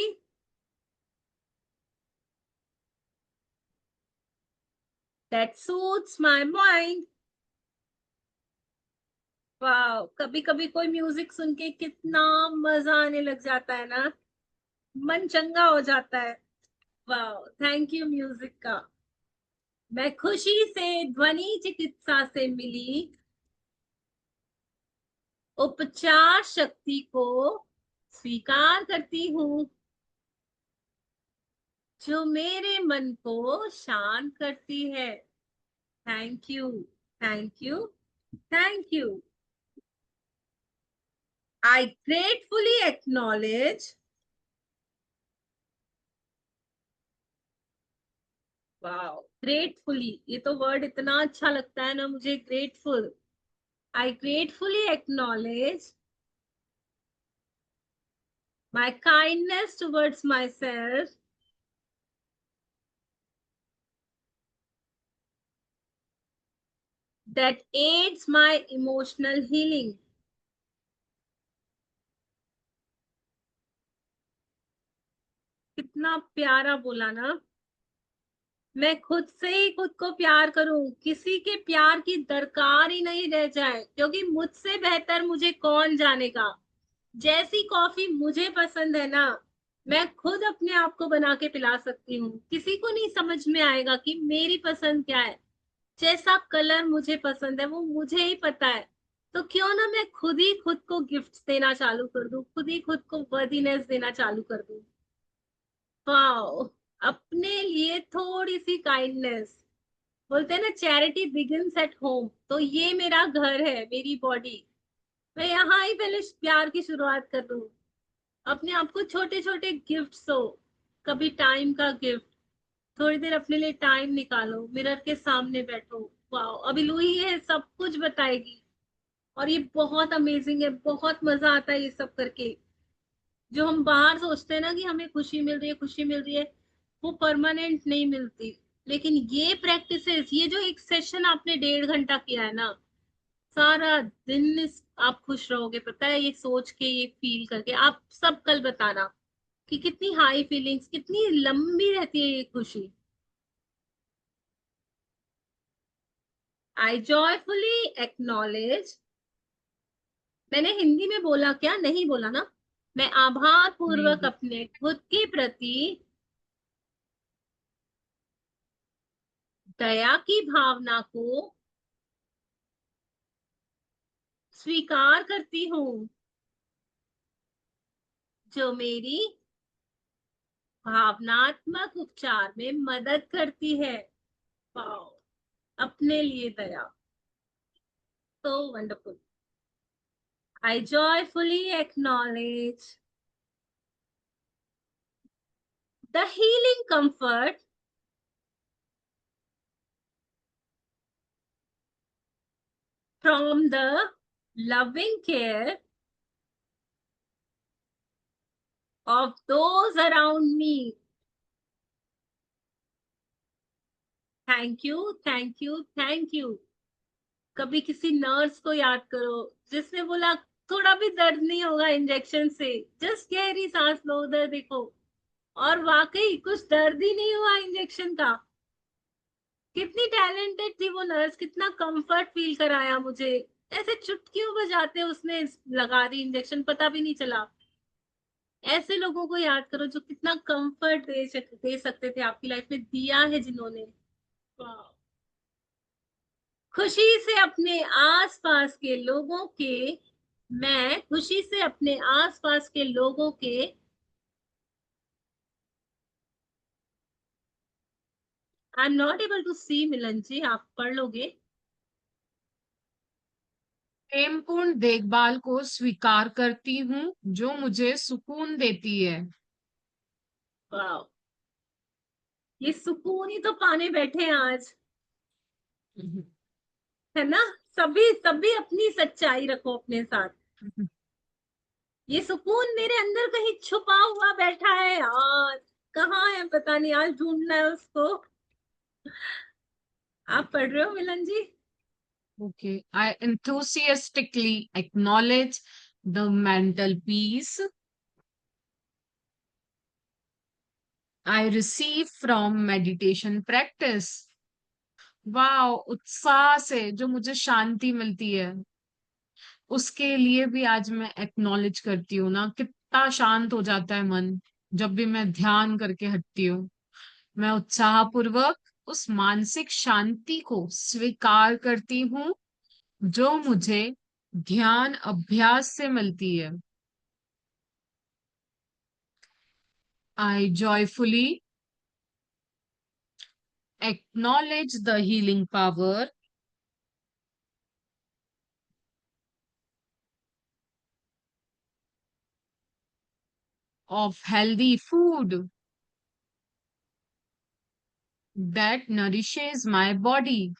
Speaker 1: that soothes my mind. वाह, कभी कभी कोई म्यूजिक सुन के कितना मजा आने लग जाता है ना, मन चंगा हो जाता है। वाह, थैंक यू म्यूजिक का। मैं खुशी से ध्वनि चिकित्सा से मिली उपचार शक्ति को स्वीकार करती हूँ जो मेरे मन को शांत करती है। Thank you, thank you, thank you. I gratefully acknowledge, wow, gratefully, ये तो वर्ड इतना अच्छा लगता है ना मुझे, grateful. I gratefully acknowledge my kindness towards my self that aids my emotional healing. कितना प्यारा बोला ना, मैं खुद से ही खुद को प्यार करूं, किसी के प्यार की दरकार ही नहीं रह जाए, क्योंकि मुझसे बेहतर मुझे कौन जानेगा। जैसी कॉफी मुझे पसंद है ना, मैं खुद अपने आप को बना के पिला सकती हूँ। किसी को नहीं समझ में आएगा कि मेरी पसंद क्या है। जैसा कलर मुझे पसंद है वो मुझे ही पता है। तो क्यों ना मैं खुद ही खुद को गिफ्ट देना चालू कर दूं, खुद ही खुद को वर्दीनेस देना चालू कर दूं। वाओ, अपने लिए थोड़ी सी काइंडनेस। बोलते हैं ना, चैरिटी बिगिंस एट होम। तो ये मेरा घर है, मेरी बॉडी। मैं यहाँ ही पहले प्यार की शुरुआत कर दूं। अपने आप को छोटे छोटे गिफ्ट्स दो। कभी टाइम का गिफ्ट, थोड़ी देर अपने लिए टाइम निकालो, मिरर के सामने बैठो। वाओ, अभी लुई है, सब कुछ बताएगी। और ये बहुत अमेजिंग है, बहुत मजा आता है ये सब करके। जो हम बाहर सोचते हैं ना कि हमें खुशी मिल रही है, खुशी मिल रही है, वो परमानेंट नहीं मिलती। लेकिन ये प्रैक्टिसेस, ये जो एक सेशन आपने 1.5 घंटा किया है ना, सारा दिन आप खुश रहोगे। पता है, ये सोच के, ये फील करके। आप सब कल बताना कि कितनी हाई फीलिंग्स, कितनी लंबी रहती है ये खुशी। आई जॉयफुली एक्नॉलेज। मैंने हिंदी में बोला क्या? नहीं बोला ना। मैं आभार
Speaker 2: नहीं
Speaker 1: पूर्वक अपने खुद के प्रति दया की भावना को स्वीकार करती हूँ, जो मेरी भावनात्मक उपचार में मदद करती है। वाओ, अपने लिए दया, so wonderful. I joyfully acknowledge the healing comfort from the loving care of those around me. Thank you, thank you, thank you. कभी किसी नर्स को याद करो जिसने बोला थोड़ा भी दर्द नहीं होगा इंजेक्शन से, जस्ट गहरी सांस लो, उधर देखो, और वाकई कुछ दर्द ही नहीं हुआ इंजेक्शन का। कितनी टैलेंटेड थी वो नर्स, कितना कंफर्ट फील कराया मुझे। ऐसे चुटकियों बजाते उसने लगा दी इंजेक्शन, पता भी नहीं चला। ऐसे लोगों को याद करो जो कितना कंफर्ट दे सकते थे आपकी लाइफ में, दिया है जिन्होंने। वाह। खुशी से अपने आसपास के लोगों के मैं खुशी से अपने आसपास के लोगों के I am not able to see. Milan ji, आप पढ़ लोगे?
Speaker 2: प्रेमपूर्ण देखभाल को स्वीकार करती हूँ जो मुझे सुकून देती है।
Speaker 1: वाह, ये सुकून ही तो पाने बैठे हैं आज, है ना? सभी सभी अपनी सच्चाई रखो अपने साथ। ये सुकून मेरे अंदर कहीं छुपा हुआ बैठा है यार। कहाँ है पता नहीं, आज ढूंढना है उसको। आप पढ़ रहे हो मिलन जी?
Speaker 2: Okay, I enthusiastically acknowledge the mental peace I receive from meditation practice. वाह, उत्साह से जो मुझे शांति मिलती है, उसके लिए भी आज मैं एक्नॉलेज करती हूँ ना, कितना शांत हो जाता है मन जब भी मैं ध्यान करके हटती हूँ। मैं उत्साहपूर्वक उस मानसिक शांति को स्वीकार करती हूँ जो मुझे ध्यान अभ्यास से मिलती है। I joyfully acknowledge the healing power of healthy food that nourishes my body.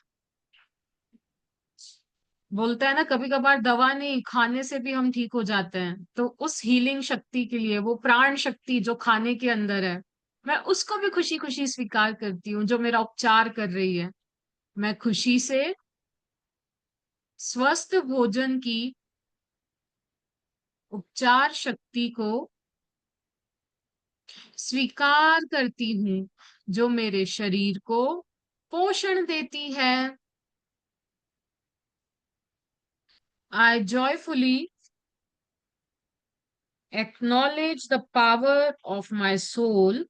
Speaker 2: बोलता है ना, कभी कभार दवा नहीं खाने से भी हम ठीक हो जाते हैं, तो उस हीलिंग शक्ति के लिए, वो प्राण शक्ति जो खाने के अंदर है, मैं उसको भी खुशी खुशी स्वीकार करती हूँ जो मेरा उपचार कर रही है। मैं खुशी से स्वस्थ भोजन की उपचार शक्ति को स्वीकार करती हूँ जो मेरे शरीर को पोषण देती है। I joyfully acknowledge the power of my soul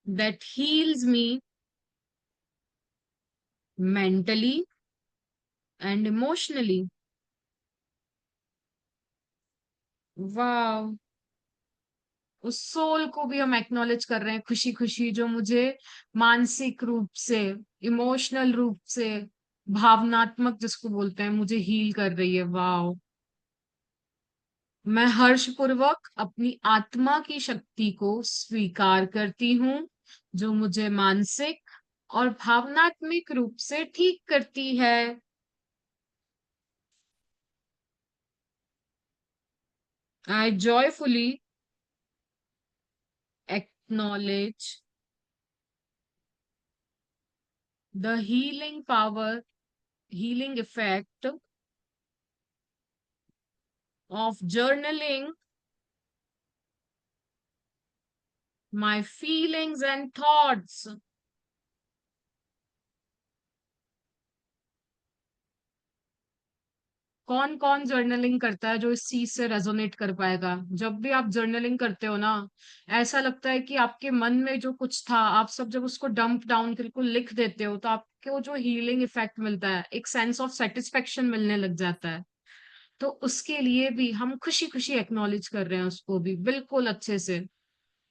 Speaker 2: that heals me mentally and emotionally. वाह, उस सोल को भी हम एक्नॉलेज कर रहे हैं खुशी खुशी, जो मुझे मानसिक रूप से, इमोशनल रूप से, भावनात्मक जिसको बोलते हैं, मुझे हील कर रही है। वाह, मैं हर्षपूर्वक अपनी आत्मा की शक्ति को स्वीकार करती हूँ, जो मुझे मानसिक और भावनात्मक रूप से ठीक करती है। I joyfully acknowledge the healing power, healing effect of journaling my feelings and thoughts. कौन कौन जर्नलिंग करता है जो इस चीज से रेजोनेट कर पाएगा? जब भी आप जर्नलिंग करते हो ना, ऐसा लगता है कि आपके मन में जो कुछ था, आप सब जब उसको डंप डाउन करके लिख देते हो, तो आपको जो हीलिंग इफेक्ट मिलता है, एक सेंस ऑफ सेटिस्फेक्शन मिलने लग जाता है। तो उसके लिए भी हम खुशी खुशी एक्नॉलेज कर रहे हैं उसको भी बिल्कुल अच्छे से।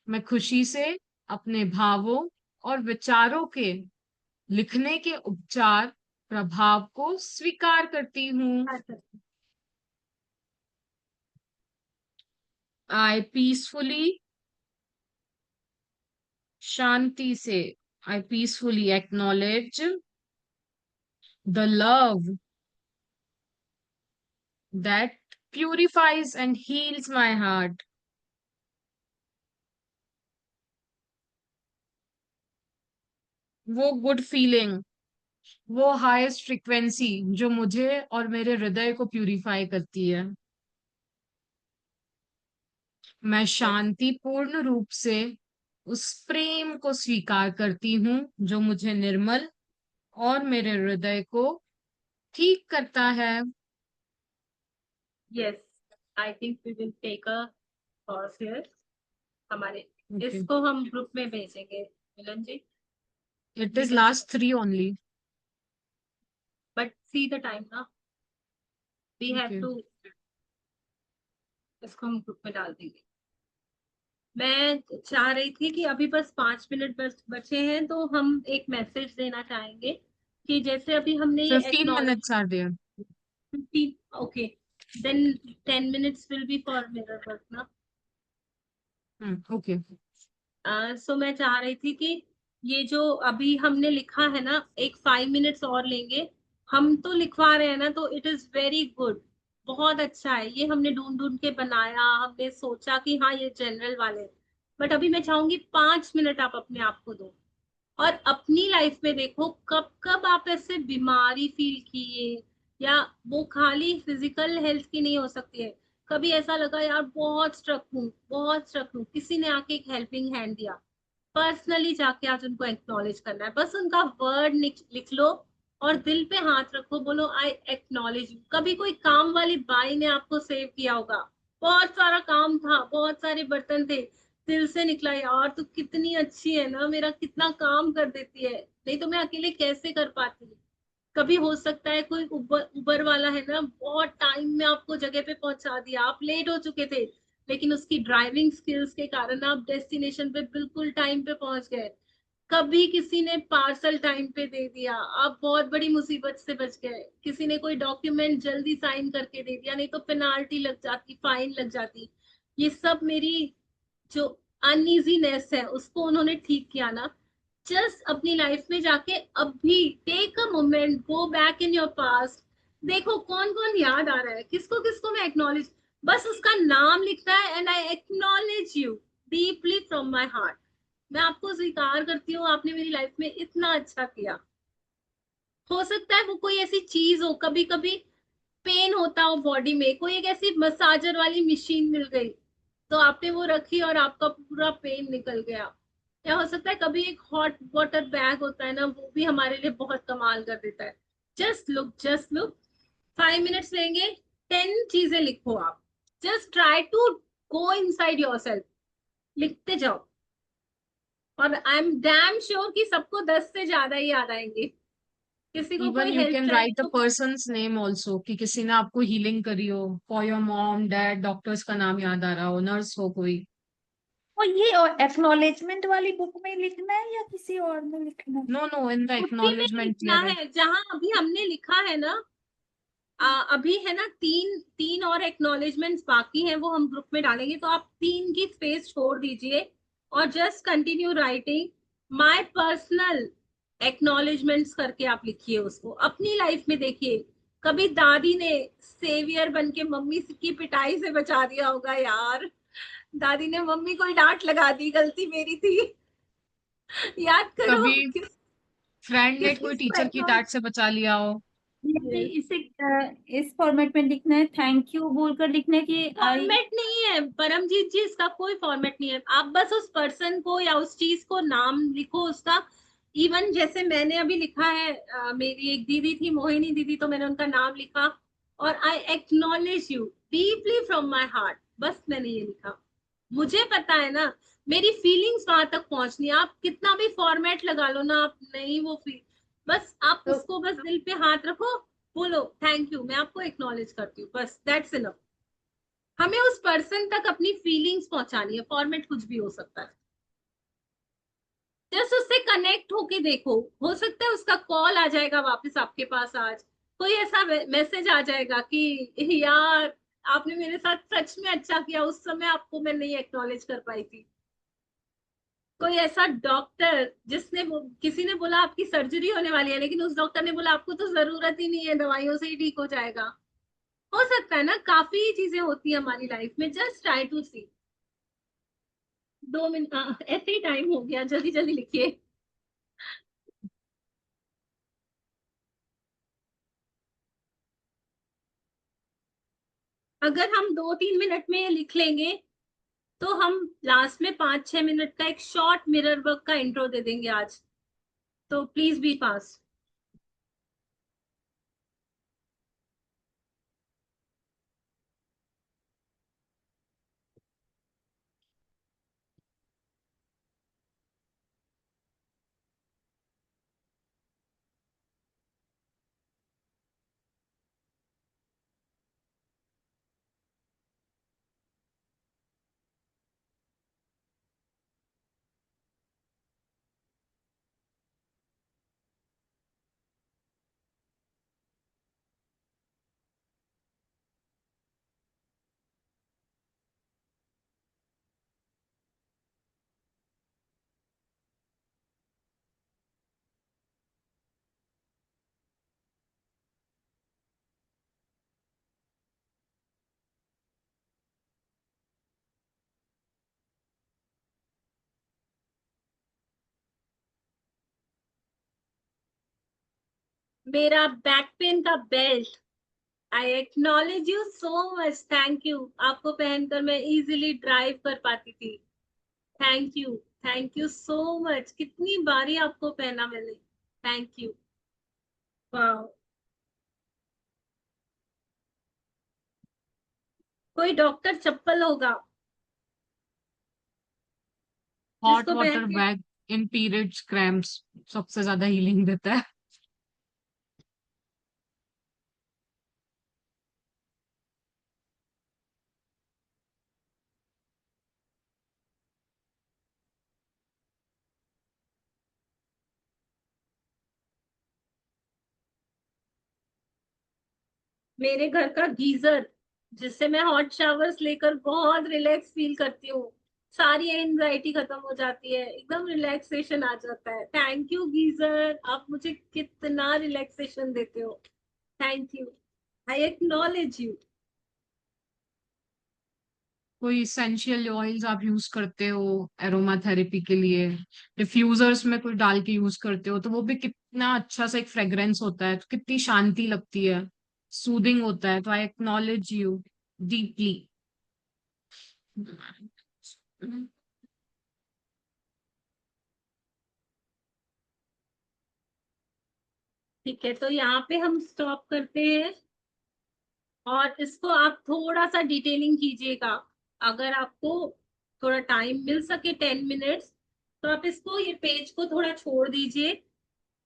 Speaker 2: मैं खुशी से अपने भावों और विचारों के लिखने के उपचार प्रभाव को स्वीकार करती हूँ। I peacefully, शांति से, I peacefully acknowledge the love that purifies and heals my heart. वो गुड फीलिंग, वो हाईएस्ट फ्रीक्वेंसी जो मुझे और मेरे हृदय को प्यूरिफाई करती है। मैं शांतिपूर्ण रूप से उस प्रेम को स्वीकार करती हूँ, जो मुझे निर्मल और मेरे हृदय को ठीक करता है।
Speaker 1: Yes, I think we will take a pause here. हमारे
Speaker 2: Okay.
Speaker 1: इसको हम ग्रुप में भेजेंगे Milan ji,
Speaker 2: It is last 3 only.
Speaker 1: But see the time ना, वी हैव
Speaker 2: Okay.
Speaker 1: टू, इसको हम ग्रुप में डाल देंगे। मैं चाह रही थी कि अभी बस 5 मिनट बस बचे हैं, तो हम एक मैसेज देना चाहेंगे कि जैसे अभी हमने ये
Speaker 2: 15 minutes are there.
Speaker 1: 15, okay, then 10 minutes will be for mirror work ना।
Speaker 2: Okay.
Speaker 1: सो मैं चाह रही थी कि ये जो अभी हमने लिखा है ना, एक 5 मिनट्स और लेंगे। हम तो लिखवा रहे हैं ना, तो इट इज वेरी गुड, बहुत अच्छा है। ये हमने ढूंढ ढूंढ के बनाया, हमने सोचा कि हाँ ये जनरल वाले, बट अभी मैं चाहूंगी 5 मिनट आप अपने आप को दो और अपनी लाइफ में देखो कब कब आप ऐसे बीमारी फील किए, या वो खाली फिजिकल हेल्थ की नहीं हो सकती है, कभी ऐसा लगा यार बहुत स्ट्रक हूँ, बहुत स्ट्रक हूँ, किसी ने आके एक हेल्पिंग हैंड दिया। पर्सनली जाके आज उनको एक्नॉलेज करना है, बस उनका वर्ड लिख लो और दिल पे हाथ रखो, बोलो आई एक्नॉलेज यू। कभी कोई काम वाली बाई ने आपको सेव किया होगा, बहुत सारा काम था, बहुत सारे बर्तन थे, दिल से निकला यार तू कितनी अच्छी है ना, मेरा कितना काम कर देती है, नहीं तो मैं अकेले कैसे कर पाती। कभी हो सकता है कोई उबर वाला है ना, बहुत टाइम में आपको जगह पे पहुंचा दिया, आप लेट हो चुके थे, लेकिन उसकी ड्राइविंग स्किल्स के कारण आप डेस्टिनेशन पे बिल्कुल टाइम पे पहुंच गए। कभी किसी ने पार्सल टाइम पे दे दिया, आप बहुत बड़ी मुसीबत से बच गए। किसी ने कोई डॉक्यूमेंट जल्दी साइन करके दे दिया, नहीं तो पेनाल्टी लग जाती, फाइन लग जाती। ये सब मेरी जो अनइजीनेस है उसको उन्होंने ठीक किया ना। जस्ट अपनी लाइफ में जाके अभी take a moment, go back in your past, देखो कौन कौन याद आ रहा है, किसको किसको मैं एक्नॉलेज, बस उसका नाम लिखना है, and I acknowledge you deeply from my heart. मैं आपको स्वीकार करती हूँ, आपने मेरी लाइफ में इतना अच्छा किया। हो सकता है वो कोई ऐसी चीज हो, कभी कभी पेन होता हो बॉडी में, कोई एक ऐसी मसाजर वाली मशीन मिल गई, तो आपने वो रखी और आपका पूरा पेन निकल गया। या हो सकता है कभी एक हॉट वाटर बैग होता है ना, वो भी हमारे लिए बहुत कमाल कर देता है। जस्ट लुक 5 मिनट्स लेंगे, 10 चीजें लिखो आप। Just try to go inside yourself, लिखते जाओ, और आई एम डैम श्योर कि सबको 10 से ज्यादा ही याद आएंगे। किसी को
Speaker 2: इवन
Speaker 1: कोई
Speaker 2: यू
Speaker 1: हेल्प
Speaker 2: कैन
Speaker 1: चाहिए
Speaker 2: राइट द
Speaker 1: तो
Speaker 2: पर्सन्स नेम ऑल्सो, कि किसी ने आपको हीलिंग करी हो, for your mom dad, doctors का नाम याद आ रहा हो, नर्स हो कोई।
Speaker 5: और ये एक्नॉलेजमेंट वाली बुक में लिखना है या किसी और में लिखना है?
Speaker 2: नो नो, इन द
Speaker 1: उसी में
Speaker 2: एक्नॉलेजमेंट
Speaker 1: लिखना
Speaker 2: हियर।
Speaker 1: है जहां अभी हमने लिखा है ना। अभी है ना, तीन तीन और एक्नॉलेजमेंट्स बाकी हैं, वो हम ग्रुप में डालेंगे, तो आप तीन की स्पेस छोड़ दीजिए और just continue writing my personal acknowledgements करके आप लिखिए उसको। अपनी लाइफ में देखिए, कभी दादी ने सेवियर बन के मम्मी की पिटाई से बचा दिया होगा यार। दादी ने मम्मी को ही डांट लगा दी, गलती मेरी थी। याद करो
Speaker 2: कभी फ्रेंड ने
Speaker 1: किस
Speaker 2: कोई
Speaker 1: किस को
Speaker 2: टीचर की डांट से बचा लिया हो।
Speaker 5: जैसे इसे इस फॉर्मेट में लिखना है, थैंक यू बोलकर लिखना है कि आई।
Speaker 1: फॉर्मेट नहीं है परमजीत जी, इसका कोई फॉर्मेट नहीं है। आप बस उस पर्सन को या उस चीज को नाम लिखो उसका। इवन जैसे मैंने अभी लिखा है, मेरी एक दीदी थी मोहिनी दीदी, तो मैंने उनका नाम लिखा और आई acknowledge you deeply from my heart, बस मैंने ये लिखा। मुझे पता है ना, मेरी फीलिंग्स वहां तक पहुंचनी है। आप कितना भी फॉर्मेट लगा लो ना, आप नहीं वो फील, बस आप
Speaker 5: तो
Speaker 1: उसको बस दिल पे हाथ रखो, बोलो थैंक यू, मैं आपको एक्नॉलेज करती हूँ, बस दैट्स इनफ। हमें उस पर्सन तक अपनी फीलिंग्स पहुंचानी है, फॉर्मेट कुछ भी हो सकता है। जस्ट उससे कनेक्ट होके देखो, हो सकता है उसका कॉल आ जाएगा वापस आपके पास आज, कोई ऐसा मैसेज आ जाएगा कि यार आपने मेरे साथ सच में अच्छा किया, उस समय आपको मैं नहीं एक्नॉलेज कर पाई थी। कोई ऐसा डॉक्टर जिसने किसी ने बोला आपकी सर्जरी होने वाली है, लेकिन उस डॉक्टर ने बोला आपको तो जरूरत ही नहीं है, दवाइयों से ही ठीक हो जाएगा। हो सकता है ना, काफी चीजें होती है हमारी लाइफ में, just try to see. 2 minute ऐसे ही टाइम हो गया, जल्दी जल्दी लिखिए। अगर हम 2-3 मिनट में ये लिख लेंगे, तो हम लास्ट में 5-6 मिनट का एक शॉर्ट मिरर वर्क का इंट्रो दे देंगे आज। तो प्लीज बी फास्ट। मेरा बैक पेन का belt, I acknowledge you so much, thank you. आपको पहनकर मैं इजीली ड्राइव कर पाती थी। Thank you so much. कितनी बारी आपको पहना मैंने, थैंक यू। वाह। कोई डॉक्टर चप्पल होगा
Speaker 2: हॉट
Speaker 1: जिसको पहन
Speaker 2: वाटर
Speaker 1: के।
Speaker 2: बैग इन पीरियड्स क्रैम्प्स सबसे ज्यादा हीलिंग देता है।
Speaker 1: मेरे घर का गीजर, जिससे मैं हॉट शावर्स लेकर बहुत रिलैक्स फील करती हूँ, सारी एंजाइटी खत्म हो जाती है, एकदम रिलैक्सेशन आ जाता है। थैंक यू गीजर, आप मुझे कितना रिलैक्सेशन देते हो। Thank you, I acknowledge you.
Speaker 2: कोई इसेंशियल ऑयल्स आप यूज करते हो एरोमा थेरेपी के लिए, डिफ्यूजर्स में कुछ डाल के यूज करते हो, तो वो भी कितना अच्छा सा एक फ्रेग्रेंस होता है, तो कितनी शांति लगती है, सूदिंग होता है। तो आई एक्नॉलेज यू डीपली।
Speaker 1: ठीक है, तो यहाँ पे हम स्टॉप करते हैं और इसको आप थोड़ा सा डिटेलिंग कीजिएगा। अगर आपको थोड़ा टाइम मिल सके 10 मिनट्स, तो आप इसको ये पेज को थोड़ा छोड़ दीजिए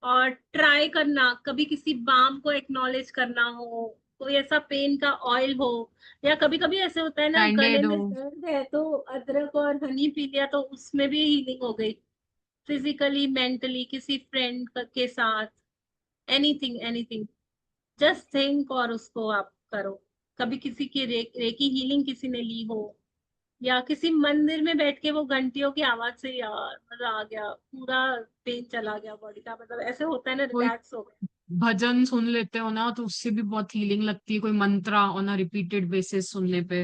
Speaker 1: और ट्राई करना, कभी किसी बाम को एक्नॉलेज करना हो, कोई ऐसा पेन का ऑयल हो, या कभी कभी ऐसे होता है ना गले
Speaker 2: बैंडेड
Speaker 1: में
Speaker 2: हो।
Speaker 1: दर्द है तो अदरक और हनी पी लिया तो उसमें भी हीलिंग हो गई, फिजिकली मेंटली किसी फ्रेंड के साथ, एनीथिंग एनीथिंग, जस्ट थिंक और उसको आप करो। कभी किसी की रेकी हीलिंग किसी ने ली हो, या किसी मंदिर में बैठ के वो घंटियों की आवाज से यार मजा आ गया, पूरा पेन चला गया बॉडी का, मतलब ऐसे होता है ना,
Speaker 2: कोई
Speaker 1: रिलैक्स हो गया।
Speaker 2: भजन सुन लेते हो ना, तो उससे भी बहुत हीलिंग लगती है, कोई मंत्रा ऑन अ रिपीटेड बेसिस सुनने पे।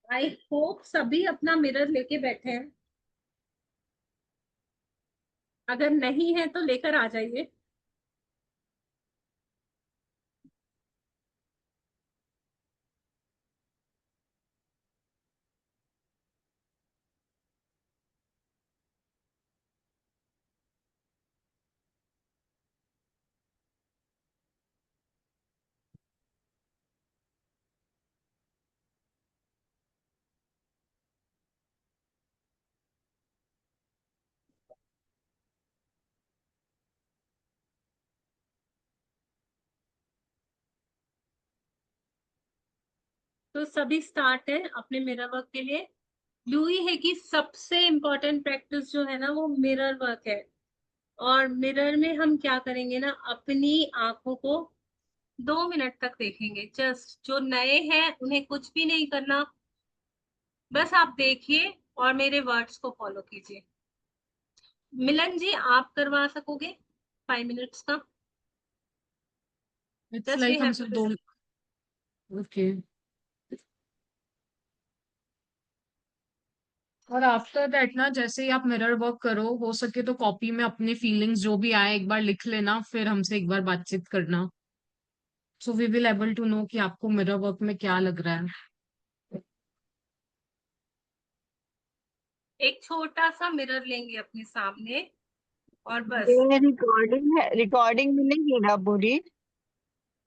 Speaker 1: आई होप सभी अपना मिरर लेके बैठे हैं, अगर नहीं है तो लेकर आ जाइए। तो सभी स्टार्ट है अपने मिरर वर्क के लिए। लुई है कि सबसे इम्पोर्टेंट प्रैक्टिस जो है ना वो मिरर वर्क है। और मिरर में हम क्या करेंगे ना, अपनी आंखों को 2 मिनट तक देखेंगे, जस्ट जो नए हैं उन्हें कुछ भी नहीं करना, बस आप देखिए और मेरे वर्ड्स को फॉलो कीजिए। मिलन जी, आप करवा सकोगे 5 मिनट्स का?
Speaker 2: इट्स
Speaker 1: जस्ट वी
Speaker 2: लाइक हम
Speaker 1: हैव
Speaker 2: सब
Speaker 1: टू।
Speaker 2: दो। ओके। और आफ्टर दैट ना, जैसे ही आप मिरर वर्क करो, हो सके तो कॉपी में अपने फीलिंग्स जो भी आए एक बार लिख लेना, फिर हमसे एक बार बातचीत करना। So we will able to know कि आपको मिरर वर्क में क्या लग रहा है।
Speaker 1: एक छोटा सा मिरर लेंगे अपने सामने और बस।
Speaker 3: ये रिकॉर्डिंग है, रिकॉर्डिंग मिलेगी ना पूरी?
Speaker 1: जी,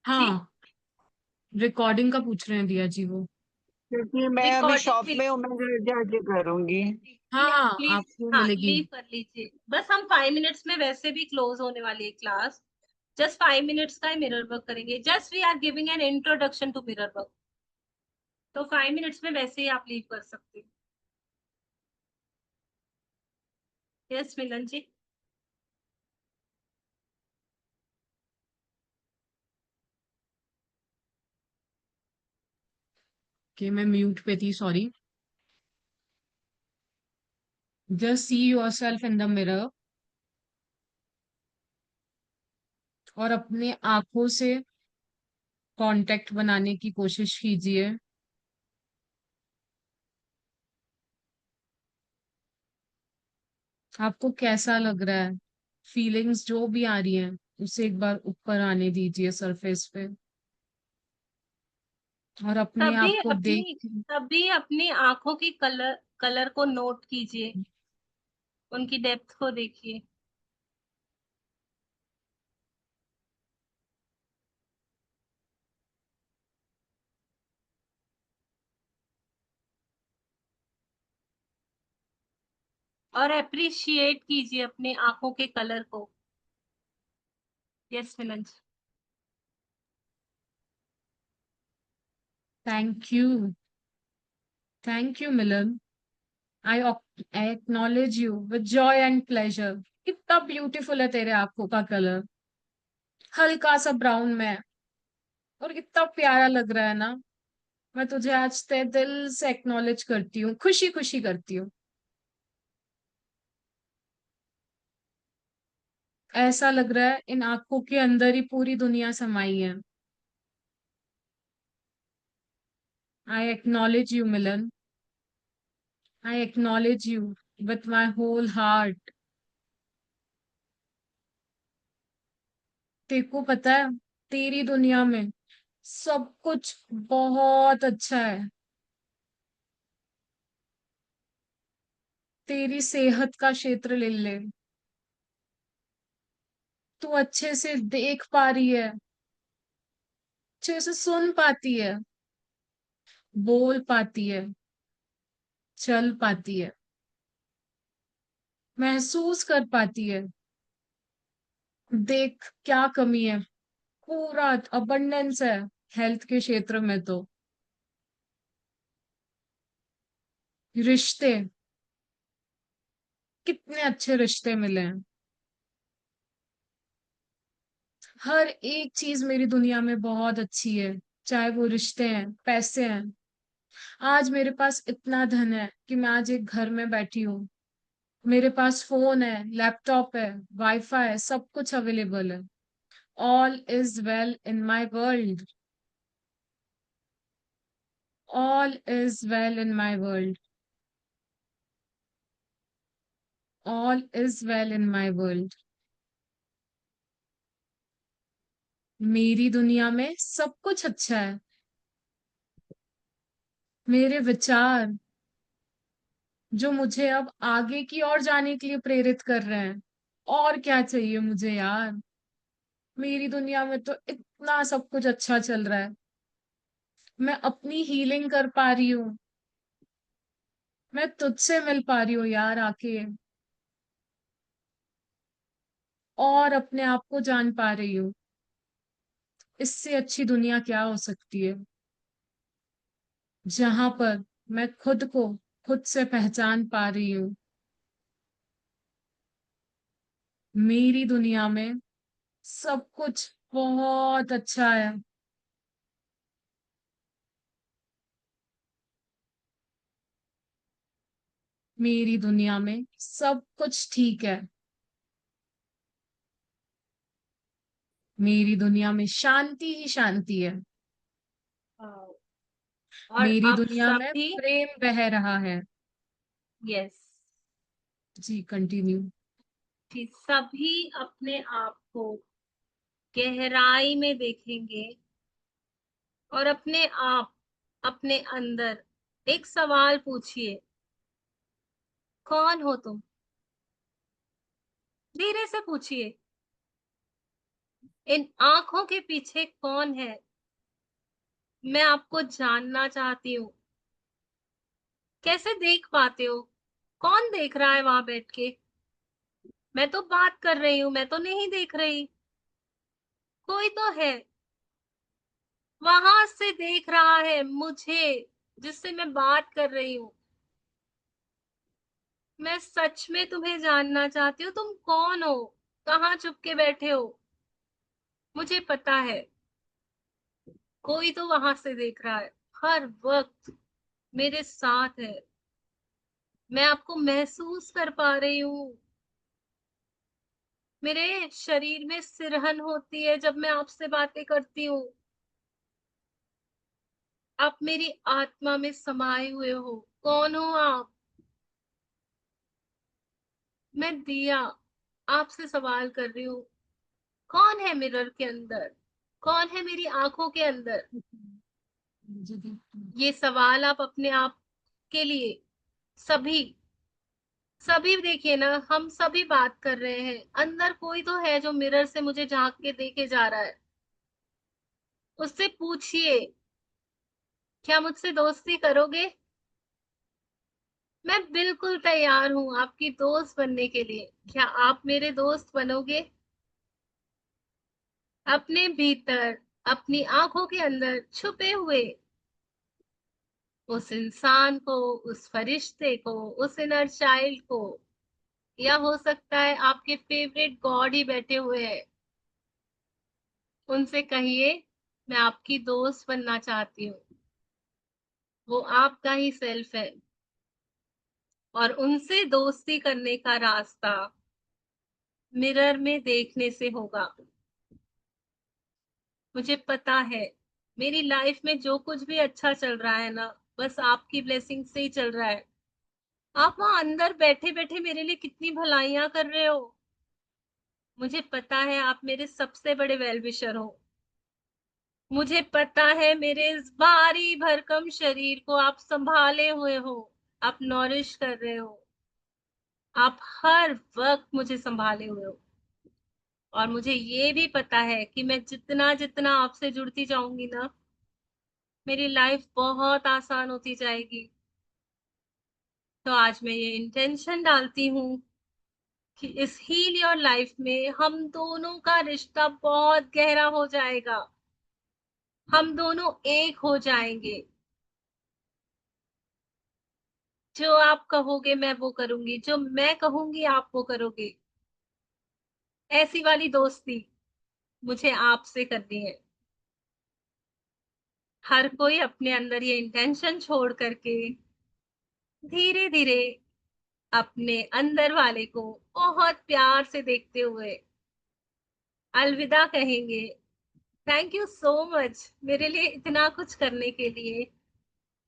Speaker 2: हाँ, रिकॉर्डिंग का पूछ रहे हैं दिया जी वो।
Speaker 3: क्योंकि मैं अभी
Speaker 1: रिकॉर्डिंग
Speaker 3: शॉप
Speaker 1: मिल,
Speaker 3: में हूँ, मैं घर जाके करूंगी।
Speaker 2: हाँ
Speaker 1: या
Speaker 2: हाँ,
Speaker 1: प्लीज,
Speaker 2: आपको
Speaker 1: हाँ
Speaker 2: मिलेगी।
Speaker 1: लीव कर लीजिए, बस हम 5 मिनट्स में वैसे भी क्लोज होने वाली है क्लास। जस्ट 5 मिनट्स का ही मिरर वर्क करेंगे, just we are giving an introduction to mirror work. तो 5 मिनट्स में वैसे ही आप लीव कर सकते हो। यस मिलन जी।
Speaker 2: कि मैं म्यूट पे थी, sorry. Just see yourself in the mirror और अपने आंखों से कांटेक्ट बनाने की कोशिश कीजिए। आपको कैसा लग रहा है, फीलिंग्स जो भी आ रही हैं उसे एक बार ऊपर आने दीजिए सरफेस पे, और अपने
Speaker 1: तभी
Speaker 2: आप को देख।
Speaker 1: अपनी तभी अपनी आंखों की कलर कलर को नोट कीजिए, उनकी डेप्थ को देखिए। और अप्रिशिएट कीजिए अपने आंखों के कलर को। Yes Milan ji.
Speaker 2: Thank you, thank you Milan. I I acknowledge you with joy and pleasure. कितना ब्यूटीफुल है तेरे आंखों का कलर, हल्का सा ब्राउन में, और कितना प्यारा लग रहा है ना। मैं तुझे आज ते दिल से एक्नॉलेज करती हूँ, खुशी खुशी करती हूँ। ऐसा लग रहा है इन आंखों के अंदर ही पूरी दुनिया समाई है। I acknowledge you Milan, I acknowledge you with my whole heart. तेरे को पता है, तेरी दुनिया में सब कुछ बहुत अच्छा है। तेरी सेहत का क्षेत्र ले ले। तू अच्छे से देख पा रही है, अच्छे से सुन पाती है, बोल पाती है, चल पाती है, महसूस कर पाती है। देख क्या कमी है, पूरा अबंडेंस है हेल्थ के क्षेत्र में। तो रिश्ते, कितने अच्छे रिश्ते मिले हैं। हर एक चीज मेरी दुनिया में बहुत अच्छी है, चाहे वो रिश्ते हैं, पैसे हैं। आज मेरे पास इतना धन है कि मैं आज एक घर में बैठी हूँ। मेरे पास फोन है, लैपटॉप है, वाईफाई है, सब कुछ अवेलेबल है। All is well in my world. All is well in my world. All is well in my world. मेरी दुनिया में सब कुछ अच्छा है। मेरे विचार जो मुझे अब आगे की ओर जाने के लिए प्रेरित कर रहे हैं। और क्या चाहिए मुझे यार। मेरी दुनिया में तो इतना सब कुछ अच्छा चल रहा है। मैं अपनी हीलिंग कर पा रही हूँ। मैं तुझसे मिल पा रही हूँ यार आके। और अपने आप को जान पा रही हूँ। इससे अच्छी दुनिया क्या हो सकती है, जहां पर मैं खुद को खुद से पहचान पा रही हूँ। मेरी दुनिया में सब कुछ बहुत अच्छा है। मेरी दुनिया में सब कुछ ठीक है। मेरी दुनिया में शांति ही शांति है।
Speaker 1: हाँ, और
Speaker 2: मेरी
Speaker 1: आप
Speaker 2: दुनिया में
Speaker 1: सभी,
Speaker 2: प्रेम बह रहा है।
Speaker 1: यस,
Speaker 2: जी कंटिन्यू।
Speaker 1: कि सभी अपने आप को गहराई में देखेंगे और अपने आप, अपने अंदर एक सवाल पूछिए, कौन हो तुम? धीरे से पूछिए। इन आंखों के पीछे कौन है? मैं आपको जानना चाहती हूँ। कैसे देख पाते हो? कौन देख रहा है वहां बैठ के? मैं तो बात कर रही हूँ, मैं तो नहीं देख रही। कोई तो है, वहां से देख रहा है मुझे, जिससे मैं बात कर रही हूँ। मैं सच में तुम्हें जानना चाहती हूँ, तुम कौन हो? कहाँ छुप के बैठे हो? मुझे पता है कोई तो वहां से देख रहा है, हर वक्त मेरे साथ है। मैं आपको महसूस कर पा रही हूँ। मेरे शरीर में सिरहन होती है जब मैं आपसे बातें करती हूँ। आप मेरी आत्मा में समाये हुए हो। कौन हो आप? मैं दिया आपसे सवाल कर रही हूँ, कौन है मिरर के अंदर? कौन है मेरी आंखों के अंदर? ये सवाल आप अपने आप के लिए, सभी सभी देखिए ना, हम सभी बात कर रहे हैं। अंदर कोई तो है जो मिरर से मुझे झांक के देखे जा रहा है। उससे पूछिए, क्या मुझसे दोस्ती करोगे? मैं बिल्कुल तैयार हूँ आपकी दोस्त बनने के लिए। क्या आप मेरे दोस्त बनोगे? अपने भीतर, अपनी आंखों के अंदर छुपे हुए उस इंसान को, उस फरिश्ते को, उस इनर चाइल्ड को, या हो सकता है आपके फेवरेट गॉड ही बैठे हुए हैं, उनसे कहिए मैं आपकी दोस्त बनना चाहती हूँ। वो आपका ही सेल्फ है और उनसे दोस्ती करने का रास्ता मिरर में देखने से होगा। मुझे पता है मेरी लाइफ में जो कुछ भी अच्छा चल रहा है ना, बस आपकी ब्लेसिंग से ही चल रहा है। आप वहां अंदर बैठे बैठे मेरे लिए कितनी भलाइयां कर रहे हो। मुझे पता है आप मेरे सबसे बड़े वेल विशर हो। मुझे पता है मेरे इस भारी भरकम शरीर को आप संभाले हुए हो, आप नॉरिश कर रहे हो। आप हर वक्त मुझे संभाले हुए हो, और मुझे ये भी पता है कि मैं जितना जितना आपसे जुड़ती जाऊंगी ना, मेरी लाइफ बहुत आसान होती जाएगी। तो आज मैं ये इंटेंशन डालती हूँ कि इस हील योर लाइफ में हम दोनों का रिश्ता बहुत गहरा हो जाएगा, हम दोनों एक हो जाएंगे। जो आप कहोगे मैं वो करूंगी, जो मैं कहूंगी आप वो करोगे। ऐसी वाली दोस्ती मुझे आपसे करनी है। हर कोई अपने अंदर ये इंटेंशन छोड़ करके धीरे धीरे अपने अंदर वाले को बहुत प्यार से देखते हुए अलविदा कहेंगे। थैंक यू सो मच मेरे लिए इतना कुछ करने के लिए।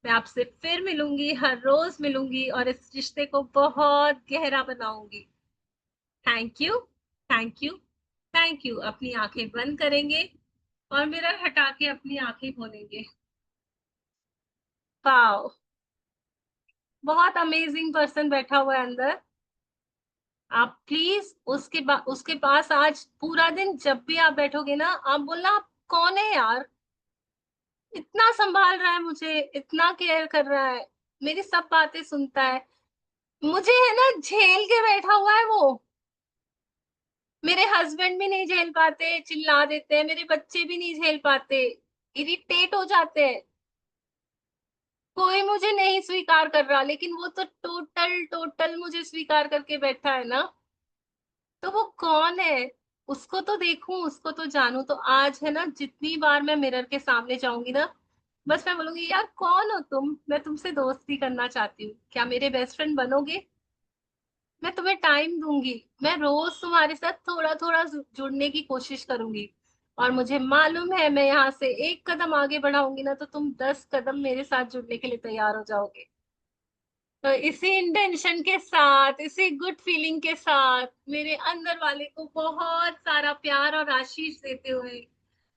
Speaker 1: मैं आपसे फिर मिलूंगी, हर रोज मिलूंगी, और इस रिश्ते को बहुत गहरा बनाऊंगी। Thank you, thank you, thank you. अपनी आंखें बंद करेंगे और मिरर हटा के अपनी आंखें खोलेंगे। वाओ, बहुत अमेजिंग पर्सन बैठा हुआ है अंदर। आप प्लीज उसके पास आज पूरा दिन जब भी आप बैठोगे ना, आप बोलना आप कौन है यार, इतना संभाल रहा है मुझे, इतना केयर कर रहा है, मेरी सब बातें सुनता है, मुझे है ना झेल के बैठा हुआ है वो। मेरे हस्बैंड भी नहीं झेल पाते, चिल्ला देते हैं, मेरे बच्चे भी नहीं झेल पाते, इरिटेट हो जाते हैं। कोई मुझे नहीं स्वीकार कर रहा, लेकिन वो तो टोटल टोटल मुझे स्वीकार करके बैठा है ना। तो वो कौन है, उसको तो देखूं, उसको तो जानूं। तो आज है ना, जितनी बार मैं मिरर के सामने जाऊंगी ना, बस मैं बोलूंगी यार कौन हो तुम, मैं तुमसे दोस्ती करना चाहती हूँ, क्या मेरे बेस्ट फ्रेंड बनोगे? मैं तुम्हें टाइम दूंगी, मैं रोज तुम्हारे साथ थोड़ा थोड़ा जुड़ने की कोशिश करूंगी। और मुझे मालूम है मैं यहाँ से एक कदम आगे बढ़ाऊंगी ना, तो तुम 10 कदम मेरे साथ जुड़ने के लिए तैयार हो जाओगे। तो इसी इंटेंशन के साथ, इसी गुड फीलिंग के साथ, मेरे अंदर वाले को बहुत सारा प्यार और आशीष देते हुए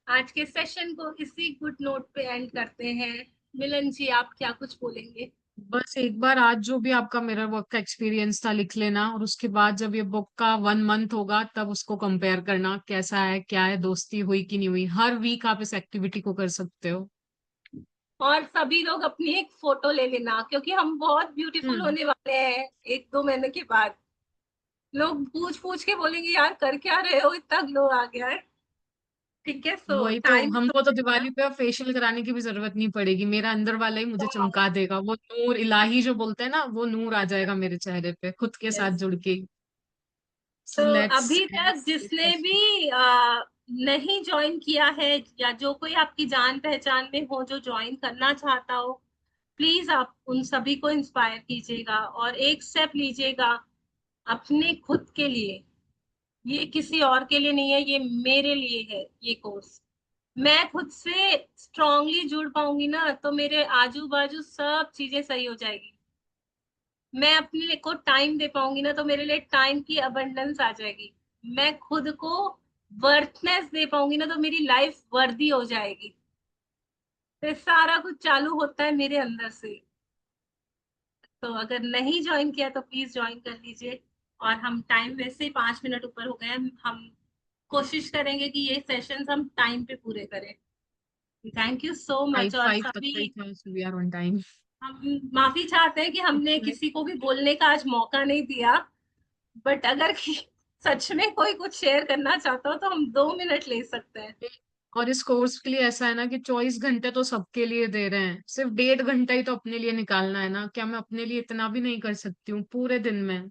Speaker 1: आज के सेशन को इसी गुड नोट पे एंड करते हैं। मिलन जी, आप क्या कुछ बोलेंगे?
Speaker 2: बस एक बार आज जो भी आपका मिरर वर्क का एक्सपीरियंस था लिख लेना, और उसके बाद जब ये बुक का 1 मंथ होगा तब उसको कंपेयर करना कैसा है, क्या है, दोस्ती हुई कि नहीं हुई। हर वीक आप इस एक्टिविटी को कर सकते हो।
Speaker 1: और सभी लोग अपनी एक फोटो ले लेना, क्योंकि हम बहुत ब्यूटीफुल
Speaker 2: हम्म।
Speaker 1: होने वाले हैं 1-2 महीने के बाद। लोग पूछ पूछ के बोलेंगे यार कर क्या रहे हो, इतना ग्लो आ गया है। ठीक है, सो
Speaker 2: वही तो,
Speaker 1: टाइम
Speaker 2: हमको तो दिवाली पे अब फेशियल कराने की भी जरूरत नहीं पड़ेगी, मेरा अंदर वाला ही मुझे चमका देगा। वो नूर इलाही जो बोलते हैं ना, वो नूर आ जाएगा मेरे चेहरे पे खुद के साथ
Speaker 1: यस।
Speaker 2: जुड़ के।
Speaker 1: तो
Speaker 2: सो लेट्स
Speaker 1: अभी तक जिसने भी नहीं ज्वाइन किया है, या जो कोई आपकी जान पहचान में हो जो ज्वाइन करना चाहता हो, प्लीज आप उन सभी को इंस्पायर कीजिएगा और एक स्टेप लीजिएगा अपने खुद के लिए। ये किसी और के लिए नहीं है, ये मेरे लिए है ये कोर्स। मैं खुद से स्ट्रांगली जुड़ पाऊंगी ना, तो मेरे आजू बाजू सब चीजें सही हो जाएगी। मैं अपने को टाइम दे पाऊंगी ना, तो मेरे लिए टाइम की अबंडेंस आ जाएगी। मैं खुद को वर्थनेस दे पाऊंगी ना, तो मेरी लाइफ वर्दी हो जाएगी। तो सारा कुछ चालू होता है मेरे अंदर से। तो अगर नहीं ज्वाइन किया तो प्लीज ज्वाइन कर लीजिए। और हम टाइम वैसे ही 5 मिनट ऊपर हो गए हैं, हम कोशिश करेंगे कि ये सेशंस हम टाइम पे पूरे करें। Thank you so
Speaker 2: five
Speaker 1: much. और
Speaker 2: फाइव तक का ही
Speaker 1: सभी,
Speaker 2: था, so we are on time.
Speaker 1: हम माफी चाहते हैं कि हमने किसी को भी बोलने का आज मौका नहीं दिया। बट अगर सच में कोई कुछ शेयर करना चाहता हो तो हम 2 मिनट ले सकते हैं।
Speaker 2: और इस कोर्स के लिए ऐसा है ना कि 24 घंटे तो सबके लिए दे रहे हैं, सिर्फ 1.5 घंटा ही तो अपने लिए निकालना है ना। क्या मैं अपने लिए इतना भी नहीं कर सकती हूँ पूरे दिन में?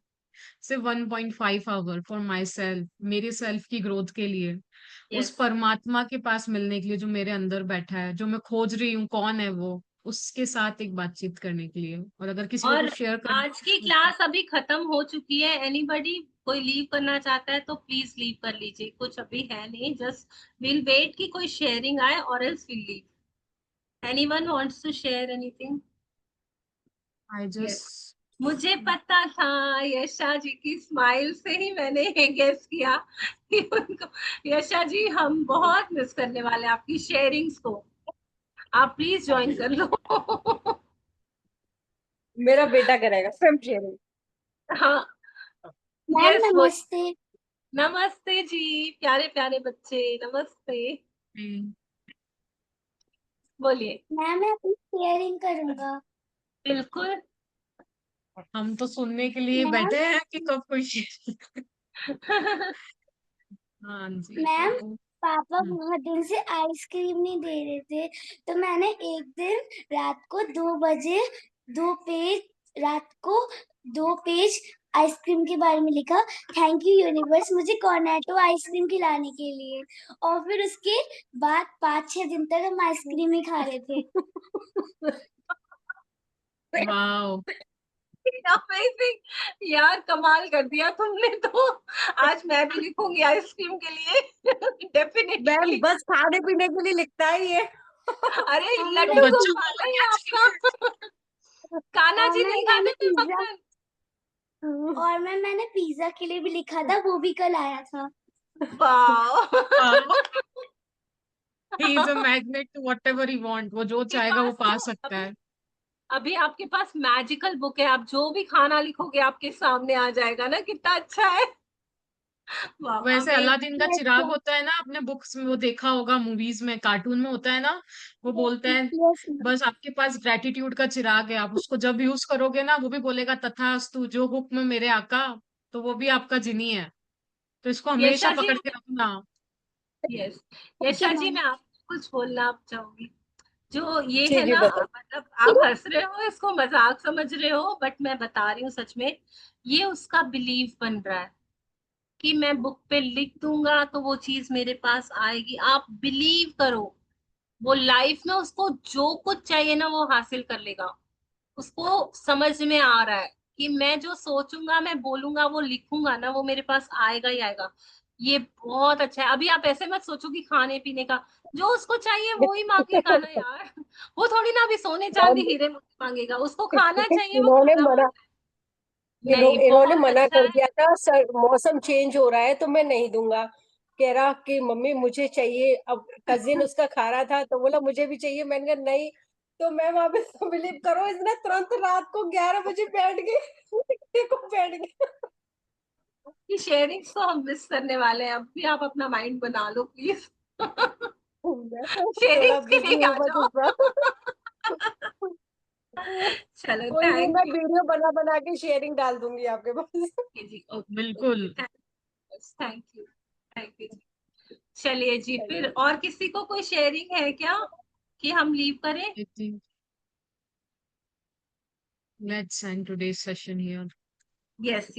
Speaker 2: सिर्फ 1.5 आवर फॉर माई सेल्फ, मेरी सेल्फ की ग्रोथ के लिए, उस
Speaker 1: यस।
Speaker 2: परमात्मा के पास मिलने के लिए जो मेरे अंदर बैठा है, जो मैं खोज रही हूँ कौन है वो, उसके साथ एक बातचीत करने के लिए। और अगर किसी को
Speaker 1: और
Speaker 2: कुछ शेयर
Speaker 1: आज की
Speaker 2: करना
Speaker 1: क्लास अभी खत्म हो चुकी है। एनीबडी कोई लीव करना चाहता है तो प्लीज लीव कर लीजिए, कुछ अभी है नहीं। जस्ट विल वेट कि कोई शेयरिंग आए और else will leave. Anyone wants to share anything?
Speaker 2: I
Speaker 1: yes.
Speaker 2: Just
Speaker 1: मुझे पता था, यशा जी की स्माइल से ही मैंने गेस किया कि उनको, यशा जी हम बहुत मिस करने वाले हैं आपकी शेयरिंग्स को। आप प्लीज ज्वाइन कर लो।
Speaker 5: मेरा बेटा करेगा सब शेयरिंग।
Speaker 1: हाँ,
Speaker 5: मैम
Speaker 1: यस
Speaker 5: नमस्ते।
Speaker 1: नमस्ते जी, प्यारे प्यारे बच्चे, नमस्ते।
Speaker 2: हम्म,
Speaker 1: बोलिए।
Speaker 5: मैम मैं अपनी शेयरिंग करूंगा।
Speaker 1: बिल्कुल।
Speaker 2: हम तो सुनने के लिए
Speaker 5: मैम
Speaker 2: बैठे हैं कि कब कोई हाँ जी
Speaker 5: मैम
Speaker 2: तो
Speaker 5: पापा बहुत दिन से आइसक्रीम नहीं दे रहे थे, तो मैंने एक दिन रात को 2 बजे 2 पेज आइसक्रीम के बारे में लिखा। थैंक यू यूनिवर्स मुझे कॉर्नेटो आइसक्रीम खिलाने के लिए। और फिर उसके बाद 5-6 दिन तक हम आइसक्रीम ही खा रहे थे।
Speaker 2: वाओ
Speaker 1: अमेजिंग यार, कमाल कर दिया तुमने तो। आज मैं भी लिखूंगी आइसक्रीम के लिए
Speaker 6: मैम
Speaker 1: डेफिनेटली।
Speaker 6: बस खाने पीने के लिए लिखता है ये।
Speaker 1: अरे
Speaker 5: और
Speaker 1: लड्डू
Speaker 5: मैम
Speaker 2: बच्चों को
Speaker 1: गोपाल है
Speaker 2: पता
Speaker 1: आपका। कान्हा
Speaker 5: और
Speaker 1: जी
Speaker 5: मैम
Speaker 1: नहीं
Speaker 5: मैंने
Speaker 1: खाते थे
Speaker 5: पिज्जा
Speaker 1: मक्खन।
Speaker 5: और मैंने पिज्जा के लिए भी लिखा था, वो भी कल आया था।
Speaker 1: वाह।
Speaker 2: He is a magnet to whatever he want, वो जो
Speaker 1: आपके
Speaker 2: चाहेगा वो
Speaker 1: पास
Speaker 2: पा
Speaker 1: तो
Speaker 2: सकता
Speaker 1: अभी
Speaker 2: है।
Speaker 1: अभी आपके पास मैजिकल बुक है, आप जो भी खाना लिखोगे आपके सामने आ जाएगा ना, कितना अच्छा है। वाह
Speaker 2: वैसे अलादीन का
Speaker 1: अमेजिंग।
Speaker 2: चिराग होता है ना, आपने बुक्स में वो देखा होगा, मूवीज में, कार्टून में होता है ना, वो बोलते हैं
Speaker 5: यस
Speaker 2: बस आपके पास ग्रेटिट्यूड का चिराग है, आप उसको जब यूज करोगे ना वो भी बोलेगा तथास्तु जो हुक्म मेरे आका, तो वो भी आपका जिनी है, तो इसको हमेशा
Speaker 1: यशा जी,
Speaker 2: पकड़ के रखना।
Speaker 1: यस
Speaker 5: ओके
Speaker 1: यशा जी,
Speaker 5: मैम।
Speaker 1: मैं आपको कुछ बोलना चाहूंगी। जो ये
Speaker 6: जी
Speaker 1: है
Speaker 6: जी
Speaker 1: ना,
Speaker 6: बताओ।
Speaker 1: मतलब आप हंस रहे हो, इसको मजाक समझ रहे हो, बट मैं बता रही हूँ सच में, ये उसका बिलीव बन रहा है कि मैं बुक पे लिख दूंगा तो वो चीज मेरे पास आएगी। आप बिलीव करो, वो लाइफ में उसको जो कुछ चाहिए ना वो हासिल कर लेगा। उसको समझ में आ रहा है कि मैं जो सोचूंगा, मैं बोलूंगा, वो लिखूंगा ना, वो मेरे पास आएगा ही आएगा। ये बहुत अच्छा है। अभी आप ऐसे मत सोचो कि खाने पीने का, जो उसको चाहिए वो ही मांगेगा ना यार। वो थोड़ी ना अभी सोने चांदी
Speaker 6: मैम
Speaker 1: हीरे मोती मांगेगा, उसको खाना चाहिए, वो
Speaker 6: इन्होंने
Speaker 1: खाना
Speaker 6: मना
Speaker 1: मांगेगा। नहीं,
Speaker 6: इन्होंने
Speaker 1: बहुत
Speaker 6: मना
Speaker 1: अच्छा
Speaker 6: कर
Speaker 1: है।
Speaker 6: दिया था सर, मौसम चेंज हो रहा है तो मैं नहीं दूंगा। कह रहा कि मम्मी मुझे चाहिए, अब कजिन उसका खा रहा था तो बोला मुझे भी चाहिए, मैंने कहा नहीं। तो मैं वहां पे बिलीव करो, इसने तुरंत रात को 11 बजे बैठ गई को बैठ गई।
Speaker 1: कि शेयरिंग्स तो हम मिस करने वाले हैं, अब भी आप अपना माइंड बना लो प्लीज।
Speaker 6: मैं तो थोड़ा
Speaker 1: शेयरिंग्स के
Speaker 6: बिजी
Speaker 1: लिए
Speaker 6: हूँ
Speaker 1: आ
Speaker 6: बस
Speaker 1: जाओ।
Speaker 6: इस बार।
Speaker 1: चलो,
Speaker 6: कोई नहीं, मैं
Speaker 1: थैंक यू
Speaker 6: वीडियो बना बना के शेयरिंग डाल दूंगी आपके पास।
Speaker 1: जी। ओके
Speaker 2: बिल्कुल।
Speaker 1: Okay, thank you, thank you जी। चलिए जी, फिर और किसी को कोई शेयरिंग है क्या कि हम लीव करें?
Speaker 2: Let's end today's session here.
Speaker 1: Yes.